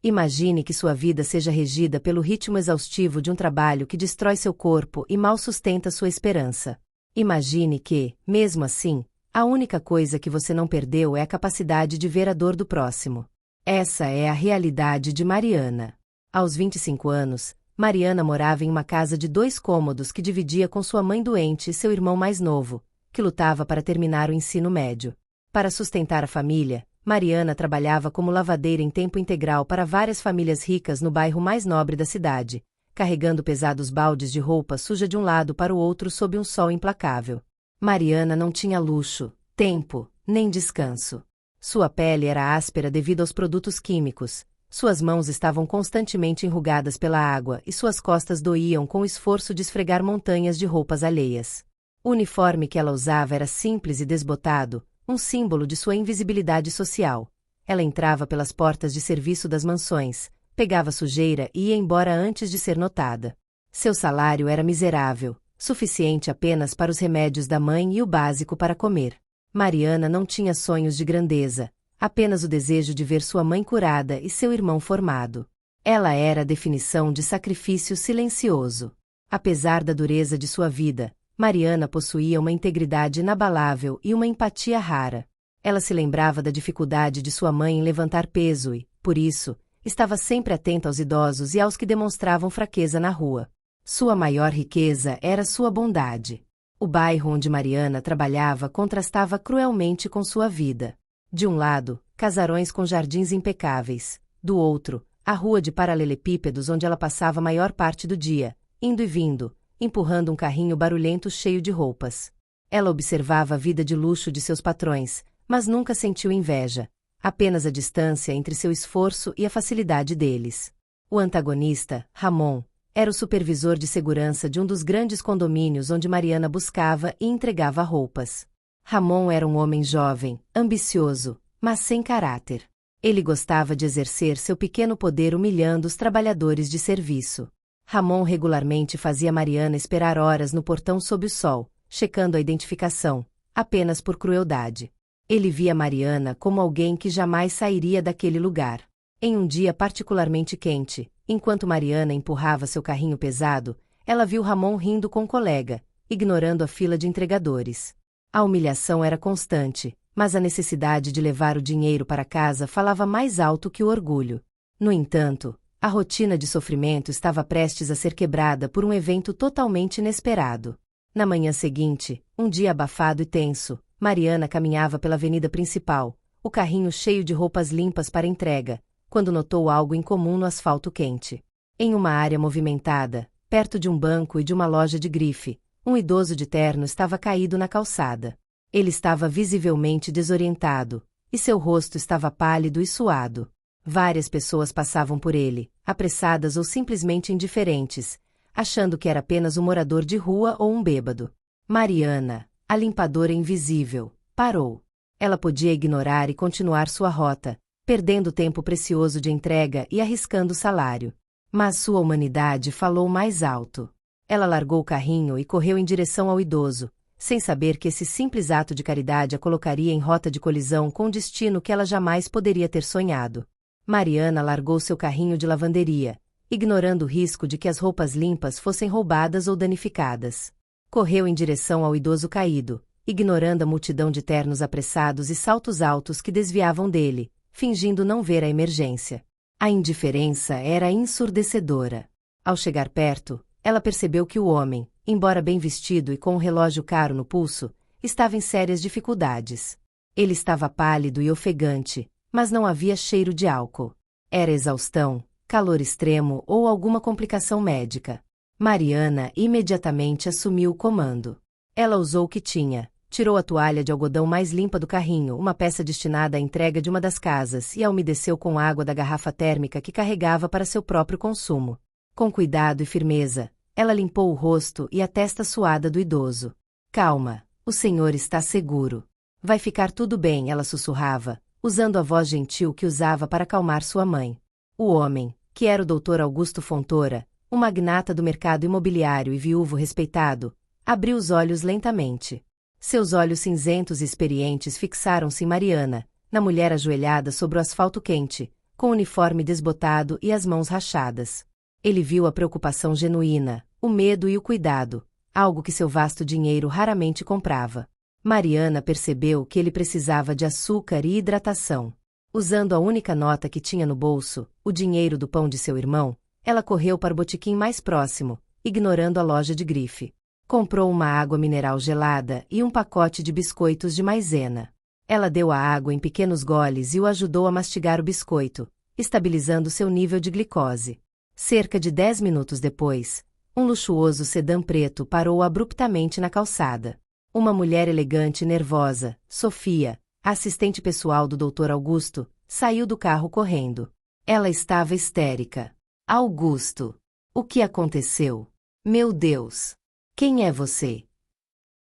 Imagine que sua vida seja regida pelo ritmo exaustivo de um trabalho que destrói seu corpo e mal sustenta sua esperança. Imagine que, mesmo assim, a única coisa que você não perdeu é a capacidade de ver a dor do próximo. Essa é a realidade de Mariana. Aos 25 anos, Mariana morava em uma casa de 2 cômodos que dividia com sua mãe doente e seu irmão mais novo, que lutava para terminar o ensino médio. Para sustentar a família, Mariana trabalhava como lavadeira em tempo integral para várias famílias ricas no bairro mais nobre da cidade, carregando pesados baldes de roupa suja de um lado para o outro sob um sol implacável. Mariana não tinha luxo, tempo, nem descanso. Sua pele era áspera devido aos produtos químicos, suas mãos estavam constantemente enrugadas pela água e suas costas doíam com o esforço de esfregar montanhas de roupas alheias. O uniforme que ela usava era simples e desbotado, um símbolo de sua invisibilidade social. Ela entrava pelas portas de serviço das mansões, pegava sujeira e ia embora antes de ser notada. Seu salário era miserável, suficiente apenas para os remédios da mãe e o básico para comer. Mariana não tinha sonhos de grandeza, apenas o desejo de ver sua mãe curada e seu irmão formado. Ela era a definição de sacrifício silencioso. Apesar da dureza de sua vida, Mariana possuía uma integridade inabalável e uma empatia rara. Ela se lembrava da dificuldade de sua mãe em levantar peso e, por isso, estava sempre atenta aos idosos e aos que demonstravam fraqueza na rua. Sua maior riqueza era sua bondade. O bairro onde Mariana trabalhava contrastava cruelmente com sua vida. De um lado, casarões com jardins impecáveis. Do outro, a rua de paralelepípedos onde ela passava a maior parte do dia, indo e vindo, empurrando um carrinho barulhento cheio de roupas. Ela observava a vida de luxo de seus patrões, mas nunca sentiu inveja, apenas a distância entre seu esforço e a facilidade deles. O antagonista, Ramon, era o supervisor de segurança de um dos grandes condomínios onde Mariana buscava e entregava roupas. Ramon era um homem jovem, ambicioso, mas sem caráter. Ele gostava de exercer seu pequeno poder humilhando os trabalhadores de serviço. Ramon regularmente fazia Mariana esperar horas no portão sob o sol, checando a identificação, apenas por crueldade. Ele via Mariana como alguém que jamais sairia daquele lugar. Em um dia particularmente quente, enquanto Mariana empurrava seu carrinho pesado, ela viu Ramon rindo com um colega, ignorando a fila de entregadores. A humilhação era constante, mas a necessidade de levar o dinheiro para casa falava mais alto que o orgulho. No entanto, a rotina de sofrimento estava prestes a ser quebrada por um evento totalmente inesperado. Na manhã seguinte, um dia abafado e tenso, Mariana caminhava pela avenida principal, o carrinho cheio de roupas limpas para entrega, quando notou algo incomum no asfalto quente. Em uma área movimentada, perto de um banco e de uma loja de grife, um idoso de terno estava caído na calçada. Ele estava visivelmente desorientado, e seu rosto estava pálido e suado. Várias pessoas passavam por ele, apressadas ou simplesmente indiferentes, achando que era apenas um morador de rua ou um bêbado. Mariana, a limpadora invisível, parou. Ela podia ignorar e continuar sua rota, perdendo tempo precioso de entrega e arriscando o salário. Mas sua humanidade falou mais alto. Ela largou o carrinho e correu em direção ao idoso, sem saber que esse simples ato de caridade a colocaria em rota de colisão com um destino que ela jamais poderia ter sonhado. Mariana largou seu carrinho de lavanderia, ignorando o risco de que as roupas limpas fossem roubadas ou danificadas. Correu em direção ao idoso caído, ignorando a multidão de ternos apressados e saltos altos que desviavam dele, fingindo não ver a emergência. A indiferença era ensurdecedora. Ao chegar perto, ela percebeu que o homem, embora bem vestido e com um relógio caro no pulso, estava em sérias dificuldades. Ele estava pálido e ofegante, mas não havia cheiro de álcool. Era exaustão, calor extremo ou alguma complicação médica. Mariana imediatamente assumiu o comando. Ela usou o que tinha, tirou a toalha de algodão mais limpa do carrinho, uma peça destinada à entrega de uma das casas, e a umedeceu com água da garrafa térmica que carregava para seu próprio consumo. Com cuidado e firmeza, ela limpou o rosto e a testa suada do idoso. Calma, o senhor está seguro. Vai ficar tudo bem, ela sussurrava, usando a voz gentil que usava para acalmar sua mãe. O homem, que era o Dr. Augusto Fontoura, um magnata do mercado imobiliário e viúvo respeitado, abriu os olhos lentamente. Seus olhos cinzentos e experientes fixaram-se em Mariana, na mulher ajoelhada sobre o asfalto quente, com o uniforme desbotado e as mãos rachadas. Ele viu a preocupação genuína, o medo e o cuidado, algo que seu vasto dinheiro raramente comprava. Mariana percebeu que ele precisava de açúcar e hidratação. Usando a única nota que tinha no bolso, o dinheiro do pão de seu irmão, ela correu para o botequim mais próximo, ignorando a loja de grife. Comprou uma água mineral gelada e um pacote de biscoitos de maisena. Ela deu a água em pequenos goles e o ajudou a mastigar o biscoito, estabilizando seu nível de glicose. Cerca de 10 minutos depois, um luxuoso sedã preto parou abruptamente na calçada. Uma mulher elegante e nervosa, Sofia, a assistente pessoal do Dr. Augusto, saiu do carro correndo. Ela estava histérica. Augusto! O que aconteceu? Meu Deus! Quem é você?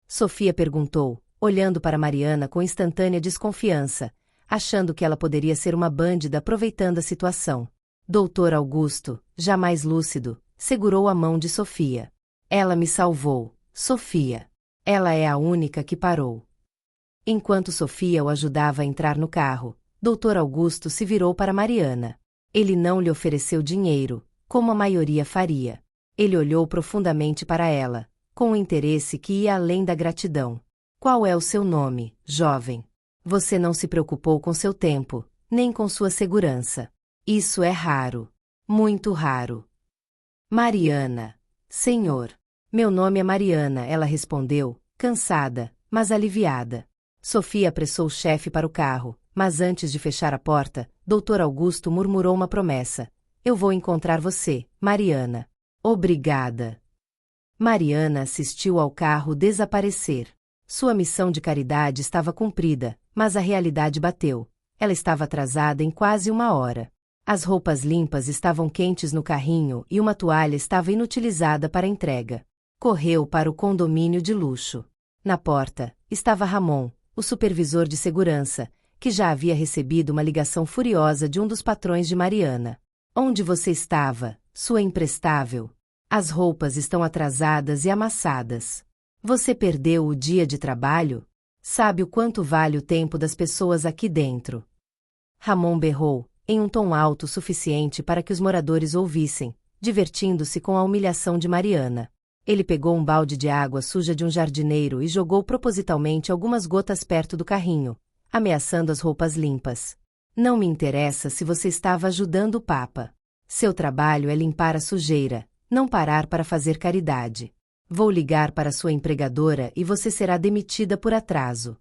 Sofia perguntou, olhando para Mariana com instantânea desconfiança, achando que ela poderia ser uma bândida aproveitando a situação. Dr. Augusto, já mais lúcido, segurou a mão de Sofia. Ela me salvou, Sofia. Ela é a única que parou. Enquanto Sofia o ajudava a entrar no carro, Dr. Augusto se virou para Mariana. Ele não lhe ofereceu dinheiro, como a maioria faria. Ele olhou profundamente para ela, com um interesse que ia além da gratidão. Qual é o seu nome, jovem? Você não se preocupou com seu tempo, nem com sua segurança. Isso é raro. Muito raro. Mariana. Senhor. Meu nome é Mariana, ela respondeu, cansada, mas aliviada. Sofia apressou o chefe para o carro, mas antes de fechar a porta, Dr. Augusto murmurou uma promessa. Eu vou encontrar você, Mariana. Obrigada. Mariana assistiu ao carro desaparecer. Sua missão de caridade estava cumprida, mas a realidade bateu. Ela estava atrasada em quase 1 hora. As roupas limpas estavam quentes no carrinho e uma toalha estava inutilizada para entrega. Correu para o condomínio de luxo. Na porta, estava Ramon, o supervisor de segurança, que já havia recebido uma ligação furiosa de um dos patrões de Mariana. Onde você estava, sua imprestável? As roupas estão atrasadas e amassadas. Você perdeu o dia de trabalho? Sabe o quanto vale o tempo das pessoas aqui dentro? Ramon berrou, em um tom alto o suficiente para que os moradores ouvissem, divertindo-se com a humilhação de Mariana. Ele pegou um balde de água suja de um jardineiro e jogou propositalmente algumas gotas perto do carrinho, ameaçando as roupas limpas. Não me interessa se você estava ajudando o Papa. Seu trabalho é limpar a sujeira, não parar para fazer caridade. Vou ligar para sua empregadora e você será demitida por atraso.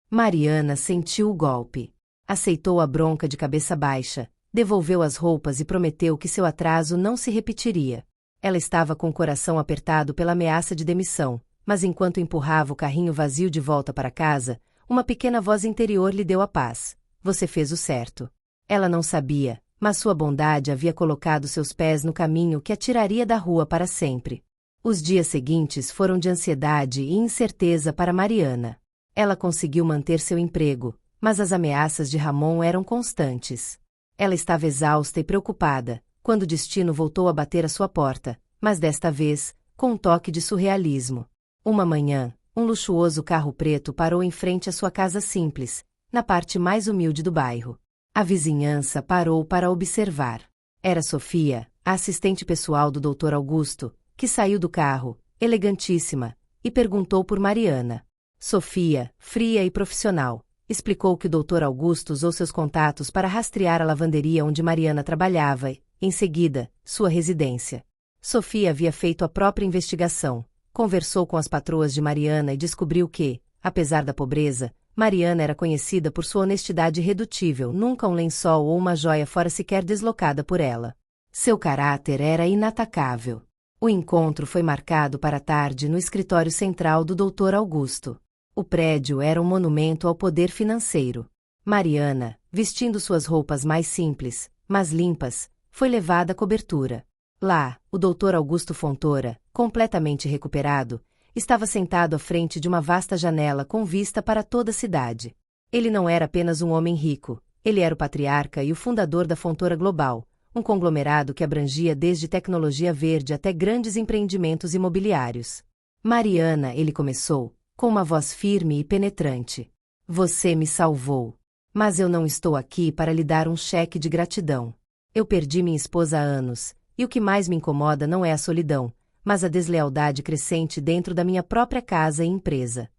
Mariana sentiu o golpe. Aceitou a bronca de cabeça baixa, devolveu as roupas e prometeu que seu atraso não se repetiria. Ela estava com o coração apertado pela ameaça de demissão, mas enquanto empurrava o carrinho vazio de volta para casa, uma pequena voz interior lhe deu a paz. Você fez o certo. Ela não sabia, mas sua bondade havia colocado seus pés no caminho que a tiraria da rua para sempre. Os dias seguintes foram de ansiedade e incerteza para Mariana. Ela conseguiu manter seu emprego, mas as ameaças de Ramon eram constantes. Ela estava exausta e preocupada, quando o destino voltou a bater à sua porta, mas desta vez, com um toque de surrealismo. Uma manhã, um luxuoso carro preto parou em frente à sua casa simples, na parte mais humilde do bairro. A vizinhança parou para observar. Era Sofia, a assistente pessoal do Dr. Augusto, que saiu do carro, elegantíssima, e perguntou por Mariana. Sofia, fria e profissional, explicou que o Dr. Augusto usou seus contatos para rastrear a lavanderia onde Mariana trabalhava e, em seguida, sua residência. Sofia havia feito a própria investigação, conversou com as patroas de Mariana e descobriu que, apesar da pobreza, Mariana era conhecida por sua honestidade irredutível, nunca um lençol ou uma joia fora sequer deslocada por ela. Seu caráter era inatacável. O encontro foi marcado para a tarde no escritório central do Dr. Augusto. O prédio era um monumento ao poder financeiro. Mariana, vestindo suas roupas mais simples, mas limpas, foi levada à cobertura. Lá, o Dr. Augusto Fontoura, completamente recuperado, estava sentado à frente de uma vasta janela com vista para toda a cidade. Ele não era apenas um homem rico, ele era o patriarca e o fundador da Fontoura Global, um conglomerado que abrangia desde tecnologia verde até grandes empreendimentos imobiliários. Mariana, ele começou, com uma voz firme e penetrante. Você me salvou. Mas eu não estou aqui para lhe dar um cheque de gratidão. Eu perdi minha esposa há anos, e o que mais me incomoda não é a solidão, mas a deslealdade crescente dentro da minha própria casa e empresa.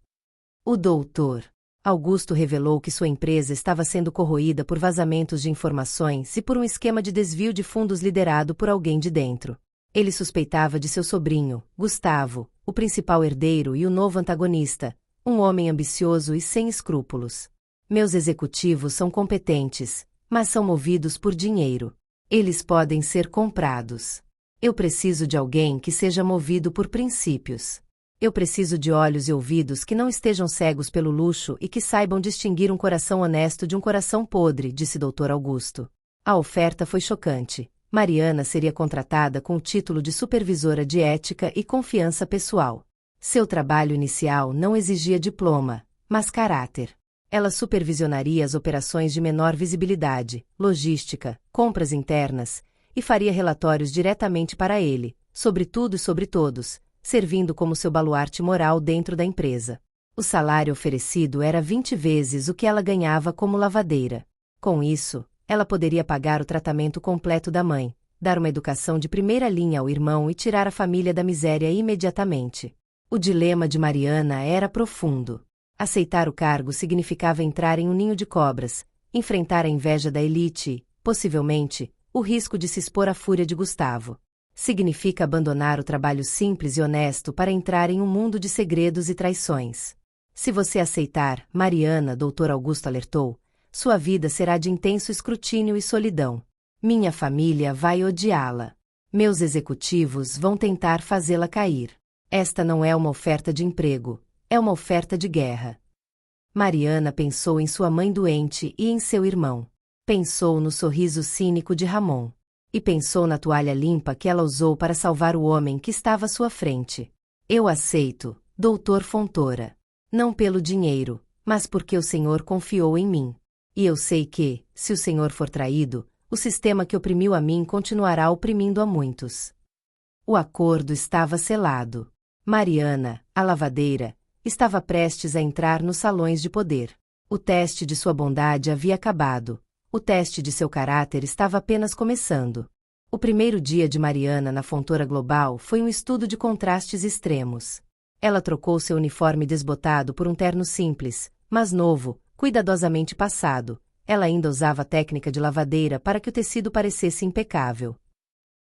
O doutor Augusto revelou que sua empresa estava sendo corroída por vazamentos de informações e por um esquema de desvio de fundos liderado por alguém de dentro. Ele suspeitava de seu sobrinho, Gustavo, o principal herdeiro e o novo antagonista, um homem ambicioso e sem escrúpulos. Meus executivos são competentes, mas são movidos por dinheiro. Eles podem ser comprados. Eu preciso de alguém que seja movido por princípios. Eu preciso de olhos e ouvidos que não estejam cegos pelo luxo e que saibam distinguir um coração honesto de um coração podre, disse Dr. Augusto. A oferta foi chocante. Mariana seria contratada com o título de supervisora de ética e confiança pessoal. Seu trabalho inicial não exigia diploma, mas caráter. Ela supervisionaria as operações de menor visibilidade, logística, compras internas, e faria relatórios diretamente para ele, sobre tudo e sobre todos, servindo como seu baluarte moral dentro da empresa. O salário oferecido era 20 vezes o que ela ganhava como lavadeira. Com isso, ela poderia pagar o tratamento completo da mãe, dar uma educação de primeira linha ao irmão e tirar a família da miséria imediatamente. O dilema de Mariana era profundo. Aceitar o cargo significava entrar em um ninho de cobras, enfrentar a inveja da elite e, possivelmente, o risco de se expor à fúria de Gustavo. Significa abandonar o trabalho simples e honesto para entrar em um mundo de segredos e traições. Se você aceitar, Mariana, Dr. Augusto alertou, sua vida será de intenso escrutínio e solidão. Minha família vai odiá-la. Meus executivos vão tentar fazê-la cair. Esta não é uma oferta de emprego, é uma oferta de guerra. Mariana pensou em sua mãe doente e em seu irmão. Pensou no sorriso cínico de Ramon. E pensou na toalha limpa que ela usou para salvar o homem que estava à sua frente. Eu aceito, Dr. Fontoura. Não pelo dinheiro, mas porque o Senhor confiou em mim. E eu sei que, se o Senhor for traído, o sistema que oprimiu a mim continuará oprimindo a muitos. O acordo estava selado. Mariana, a lavadeira, estava prestes a entrar nos salões de poder. O teste de sua bondade havia acabado. O teste de seu caráter estava apenas começando. O primeiro dia de Mariana na Fontoura Global foi um estudo de contrastes extremos. Ela trocou seu uniforme desbotado por um terno simples, mas novo, cuidadosamente passado. Ela ainda usava a técnica de lavadeira para que o tecido parecesse impecável.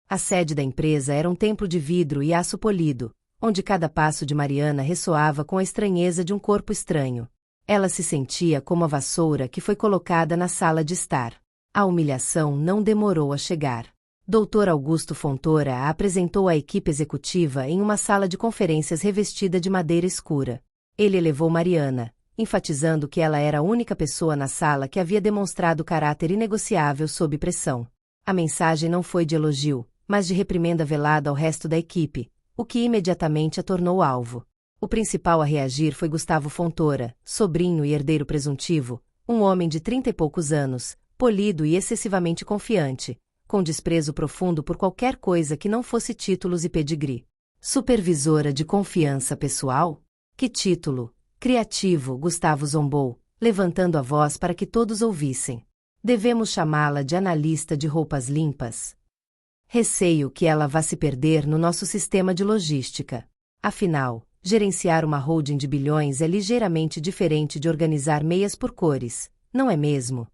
A sede da empresa era um templo de vidro e aço polido, onde cada passo de Mariana ressoava com a estranheza de um corpo estranho. Ela se sentia como a vassoura que foi colocada na sala de estar. A humilhação não demorou a chegar. Dr. Augusto Fontoura a apresentou à equipe executiva em uma sala de conferências revestida de madeira escura. Ele elevou Mariana, enfatizando que ela era a única pessoa na sala que havia demonstrado caráter inegociável sob pressão. A mensagem não foi de elogio, mas de reprimenda velada ao resto da equipe, o que imediatamente a tornou alvo. O principal a reagir foi Gustavo Fontoura, sobrinho e herdeiro presuntivo, um homem de 30 e poucos anos, polido e excessivamente confiante, com desprezo profundo por qualquer coisa que não fosse títulos e pedigree. Supervisora de confiança pessoal? Que título! Criativo, Gustavo zombou, levantando a voz para que todos ouvissem. Devemos chamá-la de analista de roupas limpas. Receio que ela vá se perder no nosso sistema de logística. Afinal, gerenciar uma holding de bilhões é ligeiramente diferente de organizar meias por cores, não é mesmo?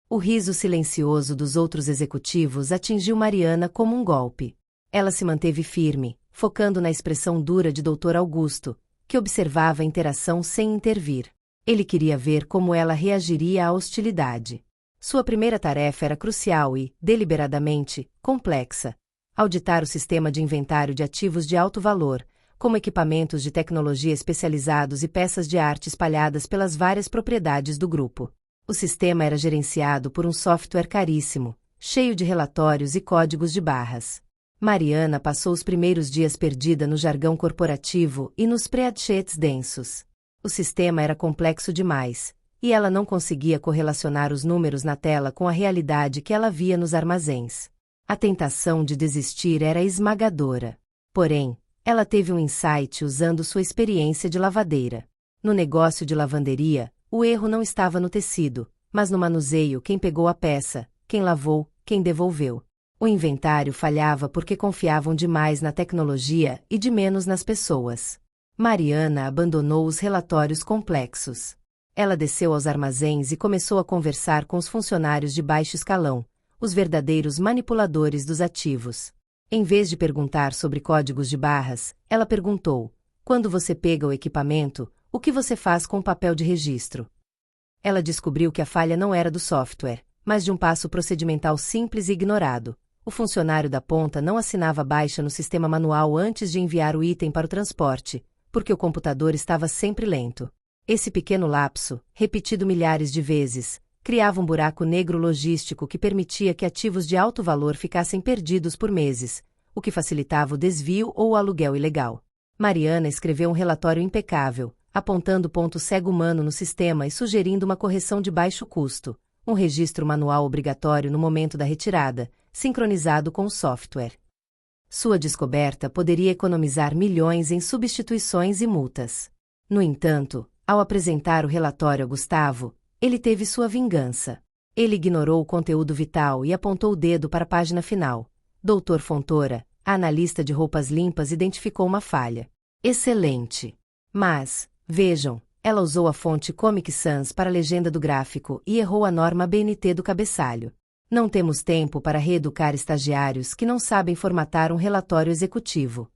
O riso silencioso dos outros executivos atingiu Mariana como um golpe. Ela se manteve firme, focando na expressão dura de Dr. Augusto, que observava a interação sem intervir. Ele queria ver como ela reagiria à hostilidade. Sua primeira tarefa era crucial e, deliberadamente, complexa: auditar o sistema de inventário de ativos de alto valor, como equipamentos de tecnologia especializados e peças de arte espalhadas pelas várias propriedades do grupo. O sistema era gerenciado por um software caríssimo, cheio de relatórios e códigos de barras. Mariana passou os primeiros dias perdida no jargão corporativo e nos spreadsheets densos. O sistema era complexo demais, e ela não conseguia correlacionar os números na tela com a realidade que ela via nos armazéns. A tentação de desistir era esmagadora. Porém, ela teve um insight usando sua experiência de lavadeira. No negócio de lavanderia, o erro não estava no tecido, mas no manuseio quem pegou a peça, quem lavou, quem devolveu. O inventário falhava porque confiavam demais na tecnologia e de menos nas pessoas. Mariana abandonou os relatórios complexos. Ela desceu aos armazéns e começou a conversar com os funcionários de baixo escalão, os verdadeiros manipuladores dos ativos. Em vez de perguntar sobre códigos de barras, ela perguntou: quando você pega o equipamento, o que você faz com o papel de registro? Ela descobriu que a falha não era do software, mas de um passo procedimental simples e ignorado. O funcionário da ponta não assinava baixa no sistema manual antes de enviar o item para o transporte, porque o computador estava sempre lento. Esse pequeno lapso, repetido milhares de vezes, criava um buraco negro logístico que permitia que ativos de alto valor ficassem perdidos por meses, o que facilitava o desvio ou o aluguel ilegal. Mariana escreveu um relatório impecável, apontando ponto cego humano no sistema e sugerindo uma correção de baixo custo, um registro manual obrigatório no momento da retirada, sincronizado com o software. Sua descoberta poderia economizar milhões em substituições e multas. No entanto, ao apresentar o relatório a Gustavo, ele teve sua vingança. Ele ignorou o conteúdo vital e apontou o dedo para a página final. Dr. Fontoura, a analista de roupas limpas, identificou uma falha. Excelente! Mas, vejam, ela usou a fonte Comic Sans para a legenda do gráfico e errou a norma BNT do cabeçalho. Não temos tempo para reeducar estagiários que não sabem formatar um relatório executivo.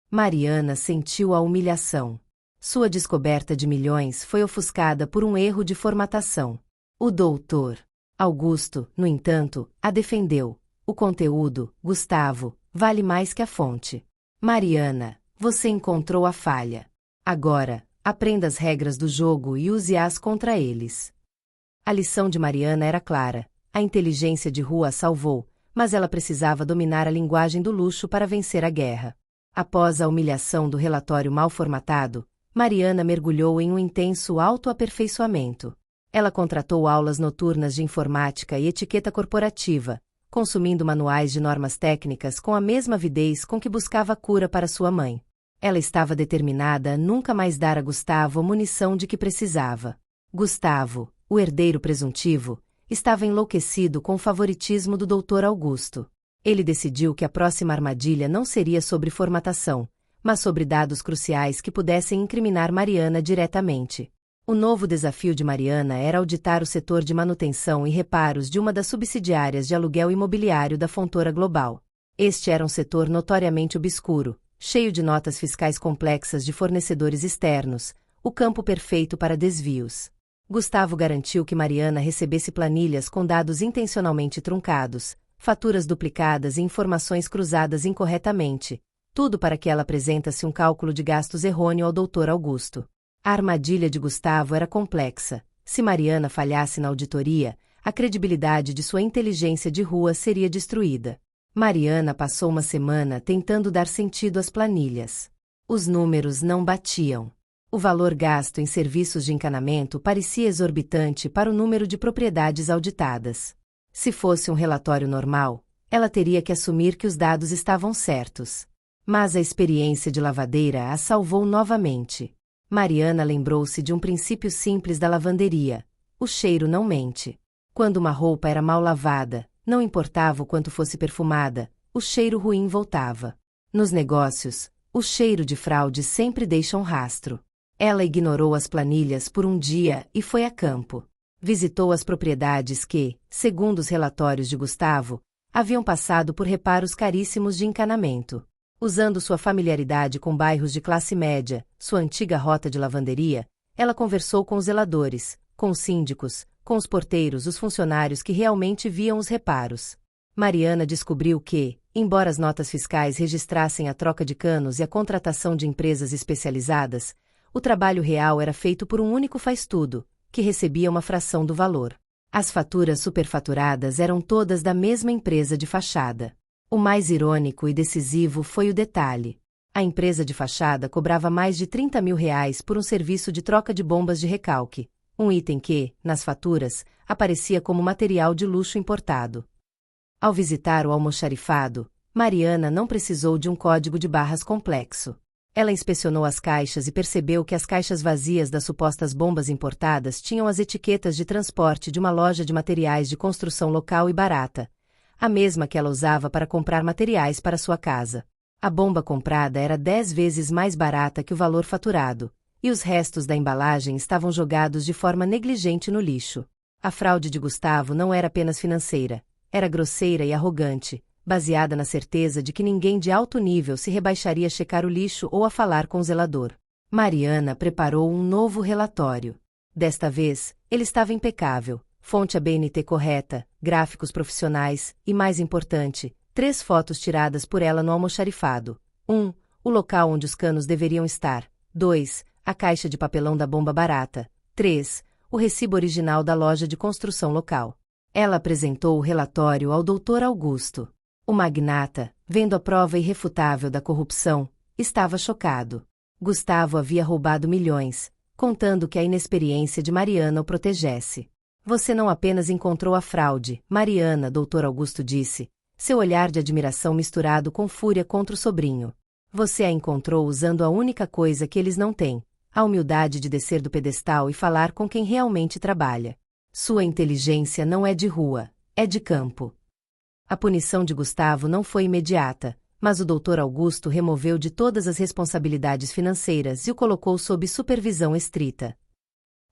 Mariana sentiu a humilhação. Sua descoberta de milhões foi ofuscada por um erro de formatação. O doutor Augusto, no entanto, a defendeu. O conteúdo, Gustavo, vale mais que a fonte. Mariana, você encontrou a falha. Agora, aprenda as regras do jogo e use-as contra eles. A lição de Mariana era clara. A inteligência de rua a salvou, mas ela precisava dominar a linguagem do luxo para vencer a guerra. Após a humilhação do relatório mal formatado, Mariana mergulhou em um intenso autoaperfeiçoamento. Ela contratou aulas noturnas de informática e etiqueta corporativa, consumindo manuais de normas técnicas com a mesma avidez com que buscava cura para sua mãe. Ela estava determinada a nunca mais dar a Gustavo a munição de que precisava. Gustavo, o herdeiro presuntivo, estava enlouquecido com o favoritismo do Dr. Augusto. Ele decidiu que a próxima armadilha não seria sobre formatação, mas sobre dados cruciais que pudessem incriminar Mariana diretamente. O novo desafio de Mariana era auditar o setor de manutenção e reparos de uma das subsidiárias de aluguel imobiliário da Fontoura Global. Este era um setor notoriamente obscuro, cheio de notas fiscais complexas de fornecedores externos, o campo perfeito para desvios. Gustavo garantiu que Mariana recebesse planilhas com dados intencionalmente truncados, faturas duplicadas e informações cruzadas incorretamente, tudo para que ela apresentasse um cálculo de gastos errôneo ao Dr. Augusto. A armadilha de Gustavo era complexa. Se Mariana falhasse na auditoria, a credibilidade de sua inteligência de rua seria destruída. Mariana passou uma semana tentando dar sentido às planilhas. Os números não batiam. O valor gasto em serviços de encanamento parecia exorbitante para o número de propriedades auditadas. Se fosse um relatório normal, ela teria que assumir que os dados estavam certos. Mas a experiência de lavadeira a salvou novamente. Mariana lembrou-se de um princípio simples da lavanderia: o cheiro não mente. Quando uma roupa era mal lavada, não importava o quanto fosse perfumada, o cheiro ruim voltava. Nos negócios, o cheiro de fraude sempre deixa um rastro. Ela ignorou as planilhas por um dia e foi a campo. Visitou as propriedades que, segundo os relatórios de Gustavo, haviam passado por reparos caríssimos de encanamento. Usando sua familiaridade com bairros de classe média, sua antiga rota de lavanderia, ela conversou com os zeladores, com os síndicos, com os porteiros, os funcionários que realmente viam os reparos. Mariana descobriu que, embora as notas fiscais registrassem a troca de canos e a contratação de empresas especializadas, o trabalho real era feito por um único faz-tudo, que recebia uma fração do valor. As faturas superfaturadas eram todas da mesma empresa de fachada. O mais irônico e decisivo foi o detalhe. A empresa de fachada cobrava mais de R$30 mil por um serviço de troca de bombas de recalque, um item que, nas faturas, aparecia como material de luxo importado. Ao visitar o almoxarifado, Mariana não precisou de um código de barras complexo. Ela inspecionou as caixas e percebeu que as caixas vazias das supostas bombas importadas tinham as etiquetas de transporte de uma loja de materiais de construção local e barata, a mesma que ela usava para comprar materiais para sua casa. A bomba comprada era 10 vezes mais barata que o valor faturado, e os restos da embalagem estavam jogados de forma negligente no lixo. A fraude de Gustavo não era apenas financeira, era grosseira e arrogante, baseada na certeza de que ninguém de alto nível se rebaixaria a checar o lixo ou a falar com o zelador. Mariana preparou um novo relatório. Desta vez, ele estava impecável, fonte ABNT correta, gráficos profissionais e, mais importante, 3 fotos tiradas por ela no almoxarifado. 1. O local onde os canos deveriam estar. 2. A caixa de papelão da bomba barata. 3. O recibo original da loja de construção local. Ela apresentou o relatório ao Dr. Augusto. O magnata, vendo a prova irrefutável da corrupção, estava chocado. Gustavo havia roubado milhões, contando que a inexperiência de Mariana o protegesse. Você não apenas encontrou a fraude, Mariana, Dr. Augusto disse, seu olhar de admiração misturado com fúria contra o sobrinho. Você a encontrou usando a única coisa que eles não têm, a humildade de descer do pedestal e falar com quem realmente trabalha. Sua inteligência não é de rua, é de campo. A punição de Gustavo não foi imediata, mas o Dr. Augusto removeu de todas as responsabilidades financeiras e o colocou sob supervisão estrita.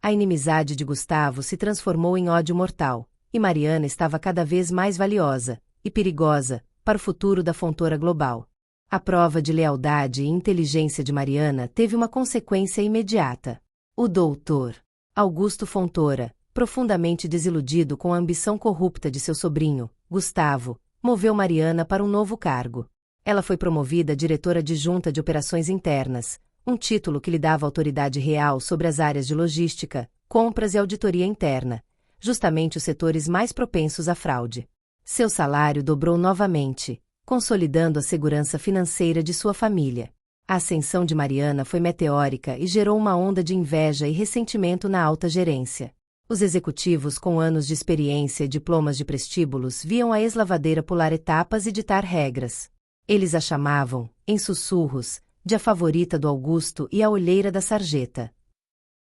A inimizade de Gustavo se transformou em ódio mortal, e Mariana estava cada vez mais valiosa e perigosa para o futuro da Fontoura Global. A prova de lealdade e inteligência de Mariana teve uma consequência imediata. O Dr. Augusto Fontoura, profundamente desiludido com a ambição corrupta de seu sobrinho, Gustavo, moveu Mariana para um novo cargo. Ela foi promovida a diretora adjunta de operações internas, um título que lhe dava autoridade real sobre as áreas de logística, compras e auditoria interna, justamente os setores mais propensos à fraude. Seu salário dobrou novamente, consolidando a segurança financeira de sua família. A ascensão de Mariana foi meteórica e gerou uma onda de inveja e ressentimento na alta gerência. Os executivos com anos de experiência e diplomas de prostíbulos viam a ex-lavadeira pular etapas e ditar regras. Eles a chamavam, em sussurros, de a favorita do Augusto e a olheira da sarjeta.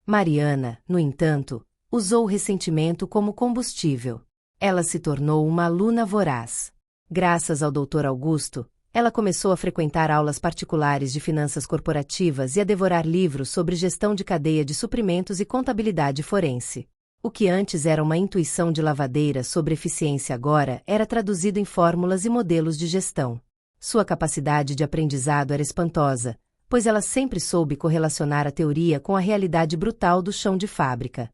Mariana, no entanto, usou o ressentimento como combustível. Ela se tornou uma aluna voraz. Graças ao Dr. Augusto, ela começou a frequentar aulas particulares de finanças corporativas e a devorar livros sobre gestão de cadeia de suprimentos e contabilidade forense. O que antes era uma intuição de lavadeira sobre eficiência agora era traduzido em fórmulas e modelos de gestão. Sua capacidade de aprendizado era espantosa, pois ela sempre soube correlacionar a teoria com a realidade brutal do chão de fábrica.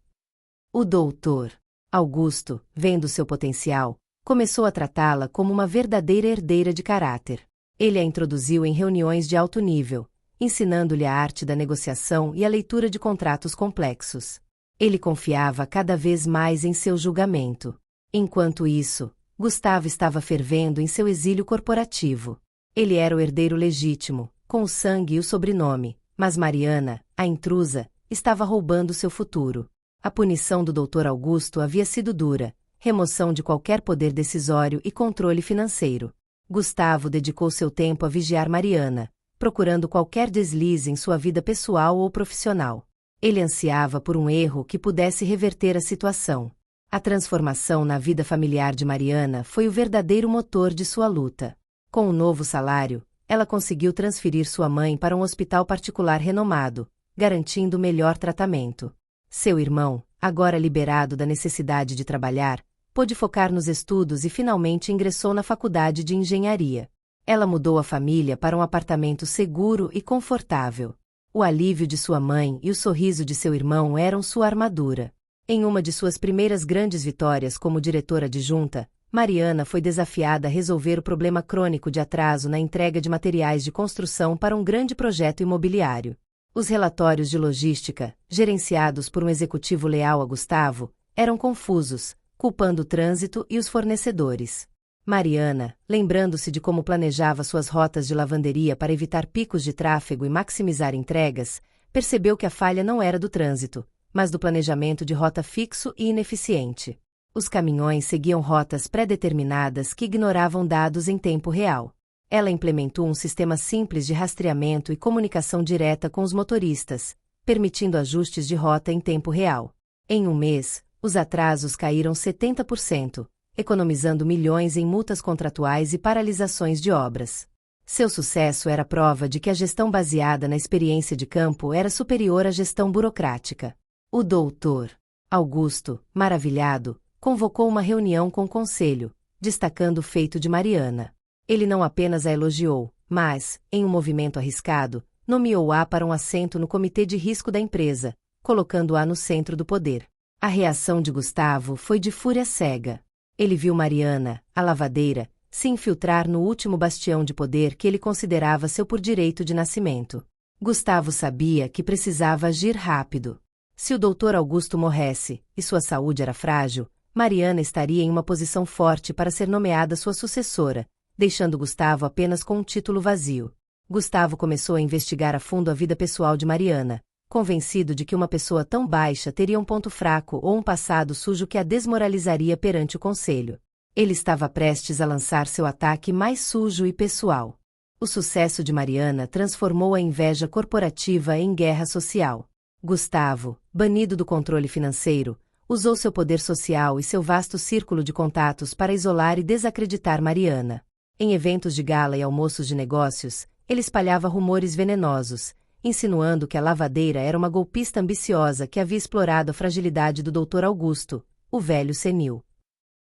O Dr. Augusto, vendo seu potencial, começou a tratá-la como uma verdadeira herdeira de caráter. Ele a introduziu em reuniões de alto nível, ensinando-lhe a arte da negociação e a leitura de contratos complexos. Ele confiava cada vez mais em seu julgamento. Enquanto isso, Gustavo estava fervendo em seu exílio corporativo. Ele era o herdeiro legítimo, com o sangue e o sobrenome, mas Mariana, a intrusa, estava roubando seu futuro. A punição do Dr. Augusto havia sido dura, remoção de qualquer poder decisório e controle financeiro. Gustavo dedicou seu tempo a vigiar Mariana, procurando qualquer deslize em sua vida pessoal ou profissional. Ele ansiava por um erro que pudesse reverter a situação. A transformação na vida familiar de Mariana foi o verdadeiro motor de sua luta. Com o novo salário, ela conseguiu transferir sua mãe para um hospital particular renomado, garantindo melhor tratamento. Seu irmão, agora liberado da necessidade de trabalhar, pôde focar nos estudos e finalmente ingressou na faculdade de engenharia. Ela mudou a família para um apartamento seguro e confortável. O alívio de sua mãe e o sorriso de seu irmão eram sua armadura. Em uma de suas primeiras grandes vitórias como diretora adjunta, Mariana foi desafiada a resolver o problema crônico de atraso na entrega de materiais de construção para um grande projeto imobiliário. Os relatórios de logística, gerenciados por um executivo leal a Gustavo, eram confusos, culpando o trânsito e os fornecedores. Mariana, lembrando-se de como planejava suas rotas de lavanderia para evitar picos de tráfego e maximizar entregas, percebeu que a falha não era do trânsito, mas do planejamento de rota fixo e ineficiente. Os caminhões seguiam rotas pré-determinadas que ignoravam dados em tempo real. Ela implementou um sistema simples de rastreamento e comunicação direta com os motoristas, permitindo ajustes de rota em tempo real. Em um mês, os atrasos caíram 70%, economizando milhões em multas contratuais e paralisações de obras. Seu sucesso era prova de que a gestão baseada na experiência de campo era superior à gestão burocrática. O doutor Augusto, maravilhado, convocou uma reunião com o conselho, destacando o feito de Mariana. Ele não apenas a elogiou, mas, em um movimento arriscado, nomeou-a para um assento no comitê de risco da empresa, colocando-a no centro do poder. A reação de Gustavo foi de fúria cega. Ele viu Mariana, a lavadeira, se infiltrar no último bastião de poder que ele considerava seu por direito de nascimento. Gustavo sabia que precisava agir rápido. Se o doutor Augusto morresse, e sua saúde era frágil, Mariana estaria em uma posição forte para ser nomeada sua sucessora, deixando Gustavo apenas com um título vazio. Gustavo começou a investigar a fundo a vida pessoal de Mariana, convencido de que uma pessoa tão baixa teria um ponto fraco ou um passado sujo que a desmoralizaria perante o conselho. Ele estava prestes a lançar seu ataque mais sujo e pessoal. O sucesso de Mariana transformou a inveja corporativa em guerra social. Gustavo, banido do controle financeiro, usou seu poder social e seu vasto círculo de contatos para isolar e desacreditar Mariana. Em eventos de gala e almoços de negócios, ele espalhava rumores venenosos, insinuando que a lavadeira era uma golpista ambiciosa que havia explorado a fragilidade do Dr. Augusto, o velho senil.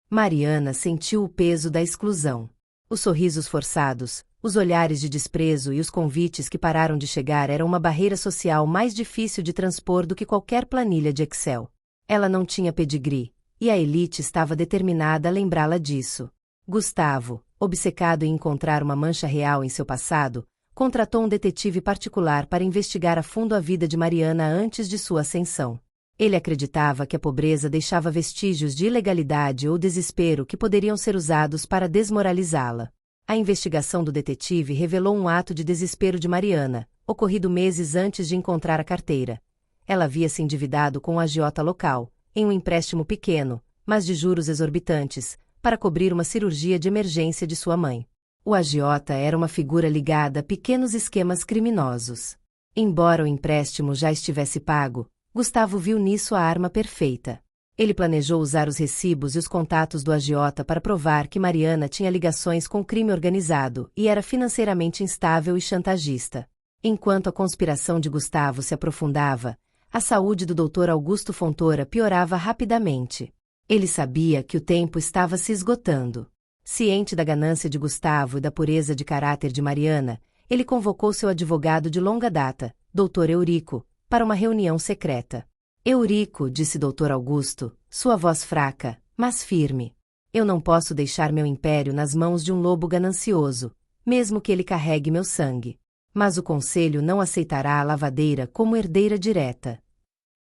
Mariana sentiu o peso da exclusão. Os sorrisos forçados, os olhares de desprezo e os convites que pararam de chegar eram uma barreira social mais difícil de transpor do que qualquer planilha de Excel. Ela não tinha pedigree, e a elite estava determinada a lembrá-la disso. Gustavo, obcecado em encontrar uma mancha real em seu passado, contratou um detetive particular para investigar a fundo a vida de Mariana antes de sua ascensão. Ele acreditava que a pobreza deixava vestígios de ilegalidade ou desespero que poderiam ser usados para desmoralizá-la. A investigação do detetive revelou um ato de desespero de Mariana, ocorrido meses antes de encontrar a carteira. Ela havia se endividado com um agiota local, em um empréstimo pequeno, mas de juros exorbitantes, para cobrir uma cirurgia de emergência de sua mãe. O agiota era uma figura ligada a pequenos esquemas criminosos. Embora o empréstimo já estivesse pago, Gustavo viu nisso a arma perfeita. Ele planejou usar os recibos e os contatos do agiota para provar que Mariana tinha ligações com o crime organizado e era financeiramente instável e chantagista. Enquanto a conspiração de Gustavo se aprofundava, a saúde do Dr. Augusto Fontoura piorava rapidamente. Ele sabia que o tempo estava se esgotando. Ciente da ganância de Gustavo e da pureza de caráter de Mariana, ele convocou seu advogado de longa data, Dr. Eurico, para uma reunião secreta. Eurico, disse Dr. Augusto, sua voz fraca, mas firme. Eu não posso deixar meu império nas mãos de um lobo ganancioso, mesmo que ele carregue meu sangue. Mas o conselho não aceitará a lavadeira como herdeira direta.